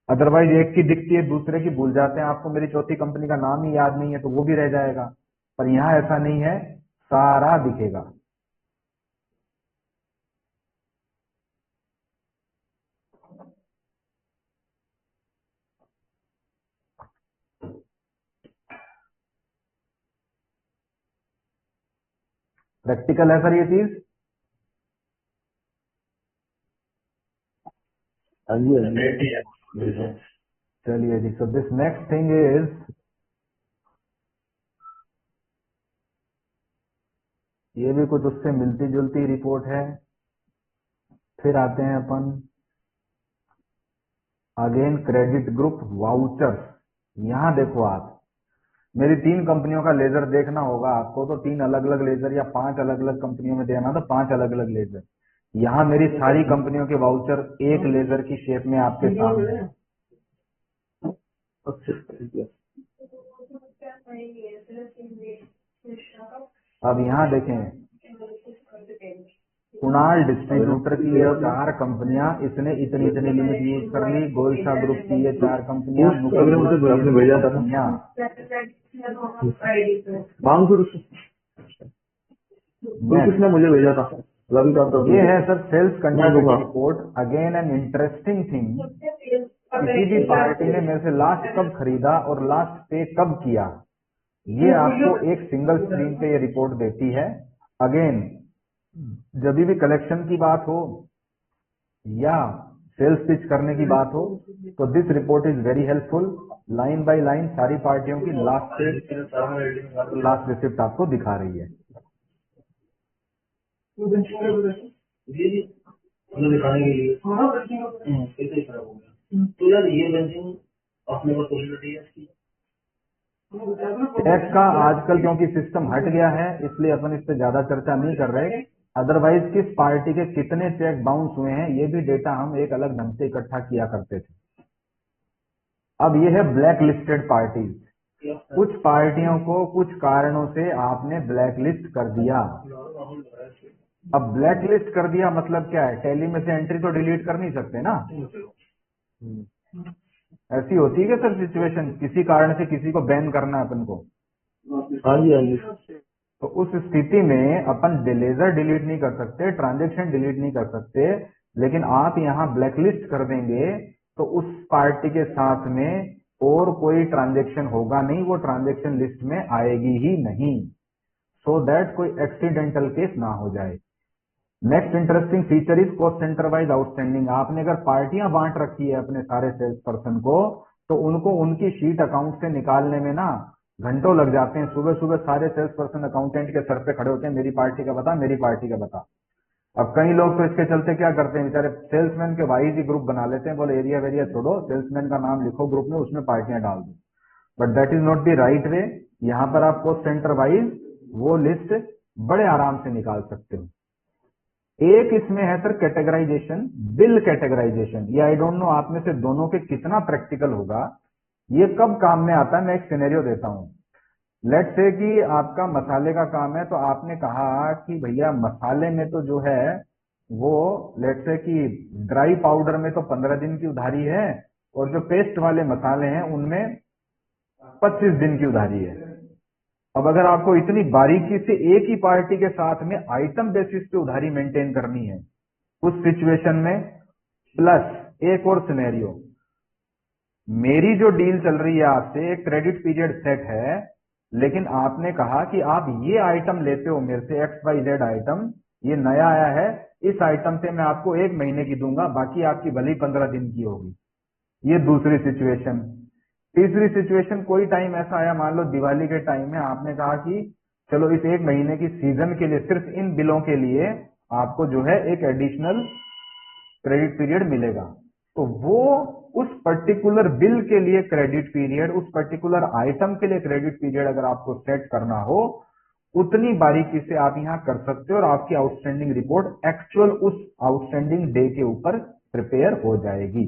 अदरवाइज एक की दिखती है, दूसरे की भूल जाते हैं। आपको मेरी चौथी कंपनी का नाम ही याद नहीं है तो वो भी रह जाएगा, पर यहाँ ऐसा नहीं है, सारा दिखेगा। प्रैक्टिकल है सर ये चीज। हाँ जी, हाँ जी। चलिए जी, so this next thing is, ये भी कुछ उससे मिलती जुलती रिपोर्ट है। फिर आते हैं अपन अगेन क्रेडिट ग्रुप वाउचर्स। यहाँ देखो आप, मेरी 3 कंपनियों का लेजर देखना होगा आपको तो 3 अलग अलग लेजर, या 5 अलग अलग कंपनियों में देना तो 5 अलग अलग लेजर। यहाँ मेरी सारी कंपनियों के वाउचर एक लेजर की शेप में आपके सामने है। अच्छा, ठीक है। अब यहाँ देखें, कुणाल डिस्ट्रीब्यूटर की ये 4 कंपनियां, इसने इतनी इतनी लिमिट यूज कर ली। गोलशा ग्रुप की ये 4 कंपनियां, अगर मुझे आपने भेजा था ना, मांग फिर किसने मुझे भेजा था? रवि का तो ये है sir sales conduct report. Again an interesting thing, किसी भी पार्टी ने मेरे से लास्ट कब खरीदा और लास्ट पे कब किया, ये आपको एक सिंगल स्क्रीन पे ये रिपोर्ट देती है। अगेन जब भी कलेक्शन की बात हो या सेल्स पिच करने की बात हो तो this report is very helpful. Line by line सारी पार्टियों की लास्ट रिसिप्ट आपको दिखा रही है। दिखाने के लिए कैसे खराब हो गया तो यार ये बेंचिंग अपने को पॉसिबिलिटी है इसकी। टैक्स का आजकल क्योंकि सिस्टम हट गया है इसलिए अपन इस पे ज्यादा चर्चा नहीं कर रहे। अदरवाइज किस पार्टी के कितने चेक बाउंस हुए हैं ये भी डेटा हम एक अलग ढंग से इकट्ठा किया करते थे। अब ये है ब्लैक लिस्टेड पार्टी। कुछ पार्टियों को कुछ कारणों से आपने ब्लैक लिस्ट कर दिया। अब ब्लैक लिस्ट कर दिया मतलब क्या है, टैली में से एंट्री तो डिलीट कर नहीं सकते ना। ऐसी होती है क्या सर सिचुएशन, किसी कारण से किसी को बैन करना है अपन को? हाँ जी, हाँ जी। तो उस स्थिति में अपन लेजर डिलीट नहीं कर सकते, ट्रांजेक्शन डिलीट नहीं कर सकते, लेकिन आप यहाँ ब्लैकलिस्ट कर देंगे तो उस पार्टी के साथ में और कोई ट्रांजेक्शन होगा नहीं, वो ट्रांजेक्शन लिस्ट में आएगी ही नहीं, सो दैट कोई एक्सीडेंटल केस ना हो जाए। Next interesting feature is cost centre wise outstanding. आपने अगर पार्टियां बांट रखी है अपने सारे सेल्स पर्सन को, तो उनको उनकी शीट अकाउंट से निकालने में ना घंटों लग जाते हैं। सुबह सुबह सारे सेल्स पर्सन अकाउंटेंट के सर पे खड़े होते हैं, मेरी पार्टी का बता, मेरी पार्टी का बता। अब कई लोग तो इसके चलते क्या करते हैं, बेचारे सेल्समैन के वाइज ही ग्रुप बना लेते हैं, बोले एरिया वेरिया छोड़ो, सेल्समैन का नाम लिखो ग्रुप में, उसमें पार्टियां डाल दो। But that is not the right way. यहाँ पर आप कॉस्ट सेंटर वाइज वो लिस्ट बड़े आराम से निकाल सकते हो। एक इसमें है सर कैटेगराइजेशन, बिल कैटेगराइजेशन। ये आई डोंट नो आप में से दोनों के कितना प्रैक्टिकल होगा, ये कब काम में आता है। मैं एक सिनेरियो देता हूं। लेट्स से कि आपका मसाले का काम है, तो आपने कहा कि भैया मसाले में तो जो है वो लेट्स से कि ड्राई पाउडर में तो 15 दिन की उधारी है, और जो पेस्ट वाले मसाले हैं उनमें 25 दिन की उधारी है। अब अगर आपको इतनी बारीकी से एक ही पार्टी के साथ में आइटम बेसिस पे उधारी मेंटेन करनी है उस सिचुएशन में, प्लस एक और सिनेरियो, मेरी जो डील चल रही है आपसे, एक क्रेडिट पीरियड सेट है, लेकिन आपने कहा कि आप ये आइटम लेते हो मेरे से, XYZ आइटम, ये नया आया है, इस आइटम से मैं आपको 1 महीने की दूंगा, बाकी आपकी भली 15 दिन की होगी। ये दूसरी सिचुएशन। तीसरी सिचुएशन, कोई टाइम ऐसा आया, मान लो दिवाली के टाइम में, आपने कहा कि चलो इस 1 महीने की सीजन के लिए सिर्फ इन बिलों के लिए आपको जो है एक एडिशनल क्रेडिट पीरियड मिलेगा। तो वो उस पर्टिकुलर बिल के लिए क्रेडिट पीरियड, उस पर्टिकुलर आइटम के लिए क्रेडिट पीरियड अगर आपको सेट करना हो, उतनी बारीकी से आप यहां कर सकते हो, और आपकी आउटस्टैंडिंग रिपोर्ट एक्चुअल उस आउटस्टैंडिंग डे के ऊपर प्रिपेयर हो जाएगी।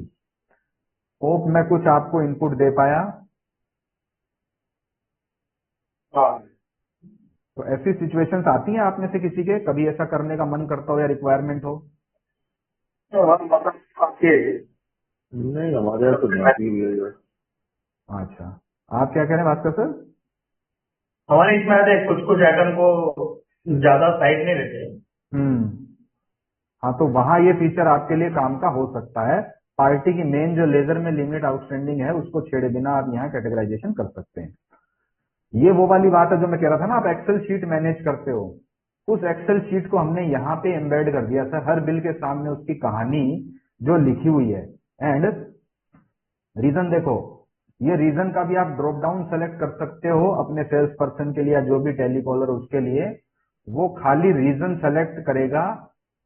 होप मैं कुछ आपको इनपुट दे पाया। तो ऐसी सिचुएशंस आती हैं आप में से किसी के, कभी ऐसा करने का मन करता हो या रिक्वायरमेंट हो? नहीं, हमारे यहाँ तो नहीं आती है। अच्छा, आप क्या कह रहे हैं भास्कर सर? हमारे इसमें आते हैं कुछ आइटम को ज्यादा साइड नहीं देते। हाँ, तो वहां ये फीचर आपके लिए काम का हो सकता है। पार्टी की मेन जो लेजर में लिमिट आउटस्टैंडिंग है उसको छेड़े बिना आप यहाँ कैटेगराइजेशन कर सकते हैं। ये वो वाली बात है जो मैं कह रहा था ना, आप एक्सेल शीट मैनेज करते हो, उस एक्सेल शीट को हमने यहाँ पे एम्बेड कर दिया सर। हर बिल के सामने उसकी कहानी जो लिखी हुई है, एंड रीजन देखो, ये रीजन का भी आप ड्रॉप डाउन सेलेक्ट कर सकते हो अपने सेल्स पर्सन के लिए या जो भी टेलीकॉलर उसके लिए। वो खाली रीजन सेलेक्ट करेगा,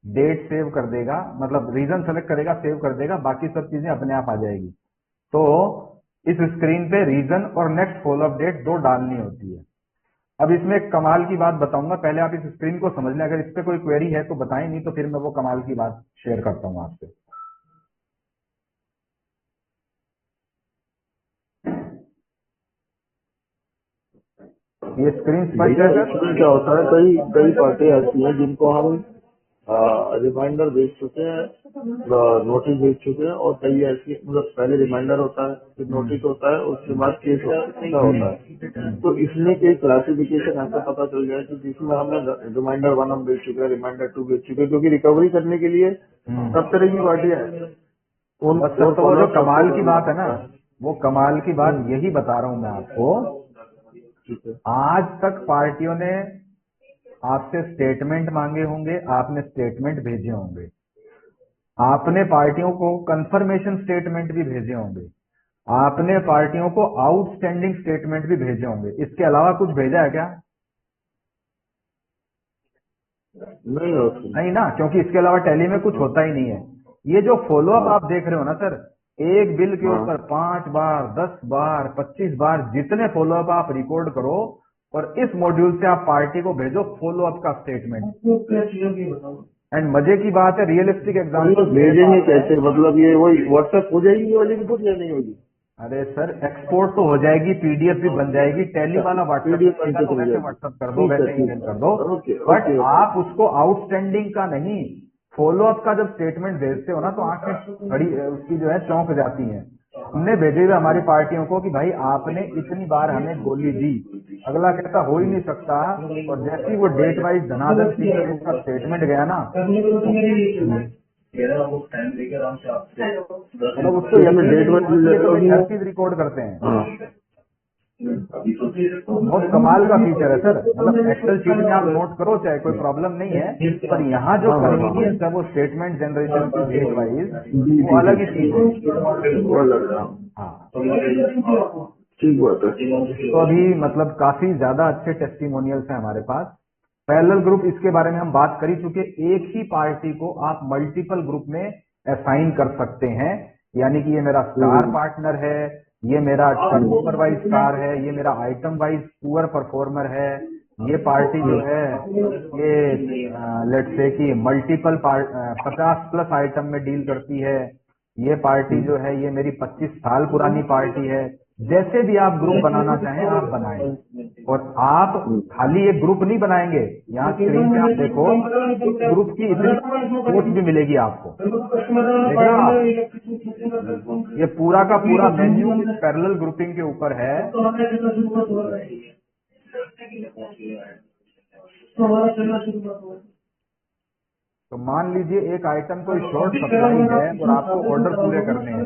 डेट सेव कर देगा, मतलब रीजन सेलेक्ट करेगा, सेव कर देगा, बाकी सब चीजें अपने आप आ जाएगी। तो इस स्क्रीन पे रीजन और नेक्स्ट फॉलोअप डेट 2 डालनी होती है। अब इसमें एक कमाल की बात बताऊंगा, पहले आप इस स्क्रीन को समझ लें। अगर इस पे कोई क्वेरी है तो बताएं, नहीं तो फिर मैं वो कमाल की बात शेयर करता हूं आपसे। ये स्क्रीन स्पष्ट है सर? इसमें क्या होता है, कई पार्टी ऐसी हैं जिनको हम रिमाइंडर भेज चुके हैं, नोटिस भेज चुके हैं, और कई ऐसी, मतलब पहले रिमाइंडर होता है, फिर नोटिस होता है, उसके बाद केस होता है। तो इसमें कोई क्लासिफिकेशन ऐसा पता चल गया कि जिसमें हमने रिमाइंडर 1 हम भेज चुके हैं, रिमाइंडर 2 भेज चुके हैं, क्योंकि रिकवरी करने के लिए सब तरह की पार्टियां हैं। तो वो जो कमाल की बात है ना, वो कमाल की बात यही बता रहा हूं मैं आपको। आज तक पार्टियों ने आपसे स्टेटमेंट मांगे होंगे, आपने स्टेटमेंट भेजे होंगे, आपने पार्टियों को कंफर्मेशन स्टेटमेंट भी भेजे होंगे, आपने पार्टियों को आउटस्टैंडिंग स्टेटमेंट भी भेजे होंगे। इसके अलावा कुछ भेजा है क्या? नहीं ना, क्योंकि इसके अलावा टैली में कुछ होता ही नहीं है। ये जो फॉलोअप आप देख रहे हो ना सर, एक बिल के ऊपर 5 बार, 10 बार, 25 बार, जितने फॉलोअप आप रिकॉर्ड करो, और इस मॉड्यूल से आप पार्टी को भेजो फॉलोअप का स्टेटमेंट। एंड मजे की बात है, रियलिस्टिक एग्जाम्पल भेजेंगे कैसे? मतलब ये वही व्हाट्सएप हो जाएगी ये वाली रिपोर्ट या नहीं होगी? अरे सर एक्सपोर्ट तो हो जाएगी, पीडीएफ भी बन जाएगी, टैली वाला PDF व्हाट्सएप तो वैसे व्हाट्सएप कर दो, वैसे ईमेल कर दो, ओके बट ओके आप उसको आउटस्टैंडिंग का नहीं, फॉलोअप का जब स्टेटमेंट भेजते हो ना तो आंखें बड़ी उसकी जो है चौंक जाती हैं। हमने भेजे हुए हमारी पार्टियों को कि भाई आपने इतनी बार हमें गोली दी, अगला कहता हो ही नहीं सकता, और जैसे ही वो डेट वाइज धनाधन फीचर उसका स्टेटमेंट गया ना, मेरा वो टाइम लेके आराम से आपसे मतलब उसको डेट वाइज हर चीज रिकॉर्ड करते हैं। हाँ अभी तो बहुत कमाल का फीचर है सर, मतलब एक्सेल शीट में आप नोट करो चाहे, कोई प्रॉब्लम नहीं है, पर यहाँ जो कन्वीनियंस है वो स्टेटमेंट जनरेशन की डेट वाइज वो अलग ही चीज है। वो अलग है। हाँ, ठीक बात है। तो अभी मतलब काफी ज्यादा अच्छे टेस्टिमोनियल्स हैं हमारे पास। पैरेलल ग्रुप, इसके बारे में हम बात कर ही चुके, एक ही पार्टी को आप मल्टीपल ग्रुप में असाइन कर सकते हैं, यानी कि ये मेरा स्टार पार्टनर है, ये मेरा टर्नओवर वाइज स्टार है, ये मेरा आइटम वाइज पुअर परफॉर्मर है, ये पार्टी जो है ये लेट्स से कि मल्टीपल 50+ आइटम में डील करती है, ये पार्टी जो है ये मेरी 25 साल पुरानी पार्टी है। जैसे भी आप ग्रुप बनाना चाहें आप बनाएं, और आप खाली एक ग्रुप नहीं बनाएंगे, यहाँ स्क्रीन पे आप देखो ग्रुप की इतनी पोस्ट भी मिलेगी आपको, देख रहे हो आप, ये पूरा का पूरा मेन्यू इस पैरेलल ग्रुपिंग के ऊपर है। तो मान लीजिए एक आइटम कोई शॉर्ट सप्लाई है और आपको ऑर्डर पूरे करने हैं,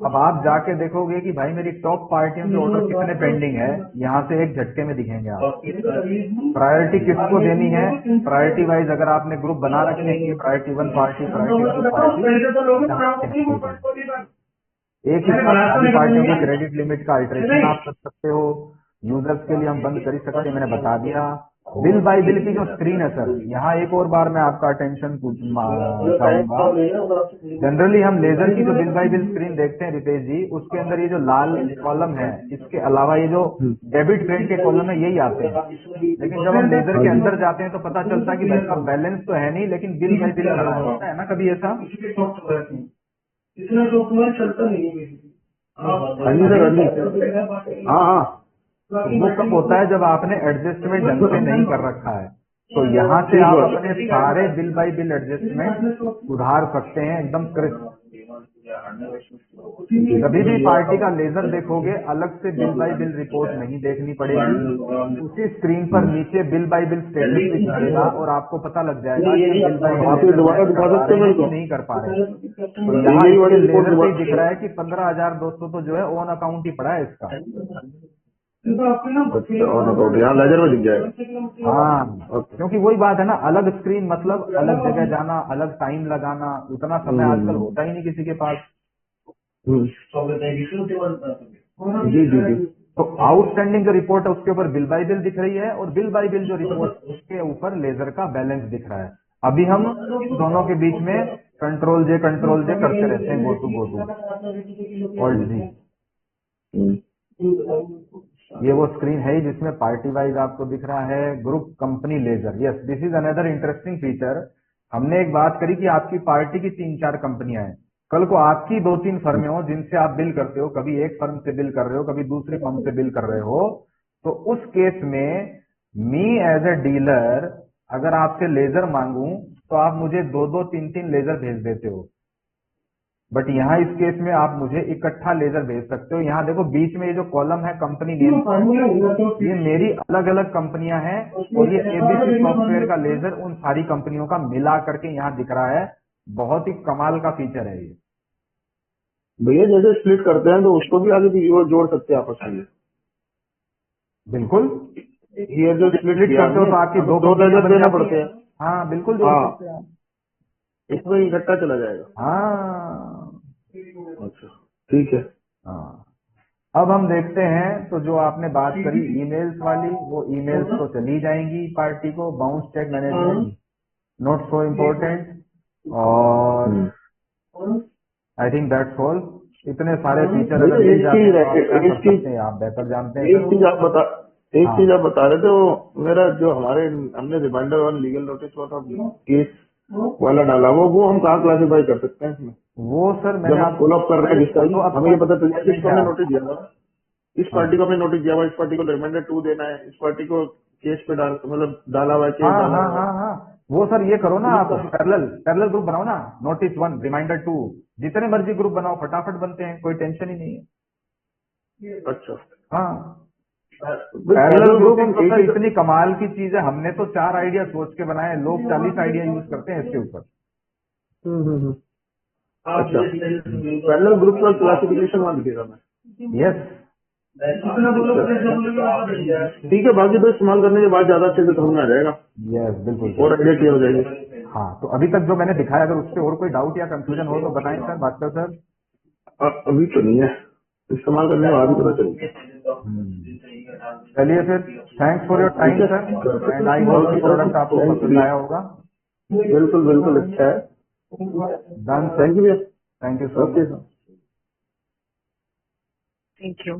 अब आप जाके देखोगे कि भाई मेरी टॉप पार्टियों के ऑर्डर कितने पेंडिंग है, यहाँ से एक झटके में दिखेंगे आप। प्रायोरिटी किसको देनी है, प्रायोरिटी वाइज अगर आपने ग्रुप बना रखे हैं, प्रायोरिटी 1 पार्टी, प्रायोरिटी 2 पार्टी, एक ही साथ पार्टियों की क्रेडिट लिमिट का अल्टरेशन आप कर सकते हो, यूजर्स के लिए हम बंद कर ही सकते हैं, मैंने बता दिया। बिल बाय बिल की जो स्क्रीन है सर, यहाँ एक और बार मैं आपका अटेंशन चाहूंगा। जनरली हम लेजर की जो बिल बाय बिल स्क्रीन देखते हैं रितेश जी, उसके अंदर ये जो लाल कॉलम है, इसके अलावा ये जो डेबिट क्रेडिट के कॉलम है यही आते हैं, लेकिन जब हम लेजर के अंदर जाते हैं तो पता चलता है कि भाई इसका बैलेंस तो है नहीं, लेकिन बिल बाय बिल होता है ना कभी ऐसा। इतना डॉक्यूमेंट चलता नहीं है। हाँ वो कब होता है जब आपने एडजस्टमेंट ढंग से नहीं कर रखा है, तो यहाँ से आप अपने सारे बिल बाय बिल एडजस्टमेंट सुधार सकते हैं एकदम क्रिस्प। कभी भी पार्टी का लेजर देखोगे अलग से बिल बाय बिल रिपोर्ट नहीं देखनी पड़ेगी, उसी स्क्रीन पर नीचे बिल बाय बिल स्टेटस दिखेगा और आपको पता लग जाएगा कि बिल बाय बिल नहीं कर पा रहे हैं। तो यहाँ लेजर से दिख रहा है कि 15,200 तो जो है ऑन अकाउंट ही पड़ा है इसका। यहाँ लेजर में दिख जाएगा। हाँ, क्योंकि वही बात है ना, अलग स्क्रीन मतलब अलग जगह जाना, अलग टाइम लगाना, उतना समय आजकल होता ही नहीं किसी के पास। जी जी जी। तो आउटस्टैंडिंग जो रिपोर्ट है उसके ऊपर बिल बाय बिल दिख रही है, और बिल बाय बिल जो रिपोर्ट उसके ऊपर लेजर का बैलेंस दिख रहा है। अभी हम दोनों के बीच में कंट्रोल जे करते रहते हैं, गो टू ऑल्ट जी। ये वो स्क्रीन है ही जिसमें पार्टी वाइज आपको दिख रहा है group company ledger. Yes, this is another interesting feature. हमने एक बात करी कि आपकी पार्टी की 3-4 कंपनियां हैं, कल को आपकी 2-3 फर्में हो जिनसे आप बिल करते हो, कभी एक फर्म से बिल कर रहे हो, कभी दूसरी फर्म से बिल कर रहे हो, तो उस केस में मी एज ए डीलर अगर आपसे लेजर मांगूं तो आप मुझे 2-2, 3-3 लेजर भेज देते हो, बट यहाँ इस केस में आप मुझे इकट्ठा लेजर भेज सकते हो। यहाँ देखो बीच में ये जो कॉलम है कंपनी नेम, ये मेरी अलग अलग कंपनियां हैं, और ये एबीसी सॉफ्टवेयर का लेजर उन सारी कंपनियों का मिला करके यहाँ दिख रहा है। बहुत ही कमाल का फीचर है ये भैया। जैसे स्प्लिट करते हैं तो उसको भी आगे भी जोड़ सकते हैं आपस में। बिल्कुल, ये जो स्प्लिट करते हो तो आपकी 2 लेजर देना पड़ते हैं। हाँ बिल्कुल जोड़ सकते हैं आप, इसमें इकट्ठा चला जाएगा। हाँ अच्छा ठीक है। हाँ, अब हम देखते हैं तो जो आपने बात करी ईमेल्स वाली, वो ईमेल्स तो चली जाएंगी पार्टी को, bounce cheque management not so important, और आई थिंक दैट्स ऑल। इतने सारे फीचर अगर मिल जाते हैं तो आप क्या कर सकते हैं, आप बेहतर जानते हैं। एक चीज आप बता रहे थे, वो मेरा जो हमने रिमाइंडर वाला लीगल नोटिस वाला केस वाला डाला वो हम कहाँ क्लासीफाई कर सकते हैं इसमें? वो सर जब मैंने हम फॉलो अप कर रहे हैं जिसका तो अब हमें ये पता चल गया कि इसको हमने हाँ नोटिस दिया था, इस पार्टी को हमने नोटिस दिया हुआ, इस पार्टी को रिमाइंडर 2 देना है, इस पार्टी को केस पे मतलब डाला हुआ है, केस हाँ डाला हाँ हुआ है। हाँ हाँ वो सर ये करो ना, आप पुलिस का पैरेलल ग्रुप बनाओ ना, नोटिस 1 रिमाइंडर 2, जितने मर्जी ग्रुप बनाओ फटाफट बनते हैं, कोई टेंशन ही नहीं है। अच्छा हाँ पैरेलल पैरेलल ग्रुप ग्रुपिंग हम तो एक सर ही इतनी कमाल की चीज है, हमने तो 4 आइडिया सोच के बनाए, लोग 40 आइडिया यूज करते हैं इसके ऊपर। हम्म। आप अच्छा जैसे सिनेरियो पैरेलल ग्रुप का क्लासिफिकेशन वहाँ दिखेगा मैं। यस ठीक है, बाकी तो इस्तेमाल करने के बाद ज्यादा अच्छे से समझ में आ जाएगा यस बिल्कुल और सर। आइडिया क्लियर हो जाएगी। हाँ तो अभी तक जो मैंने दिखाया, अगर उससे और कोई डाउट या कंफ्यूजन हो तो बताएं सर, भास्कर सर। अभी तो नहीं है, इस्तेमाल करने के बाद ही पता चलेगा। चलिए फिर, thanks for your time sir, and I hope कि प्रोडक्ट आपको पसंद आया होगा। बिल्कुल बिल्कुल अच्छा है, डन सर, थैंक यू भैया। Thank you so okay much. Sir. Thank you.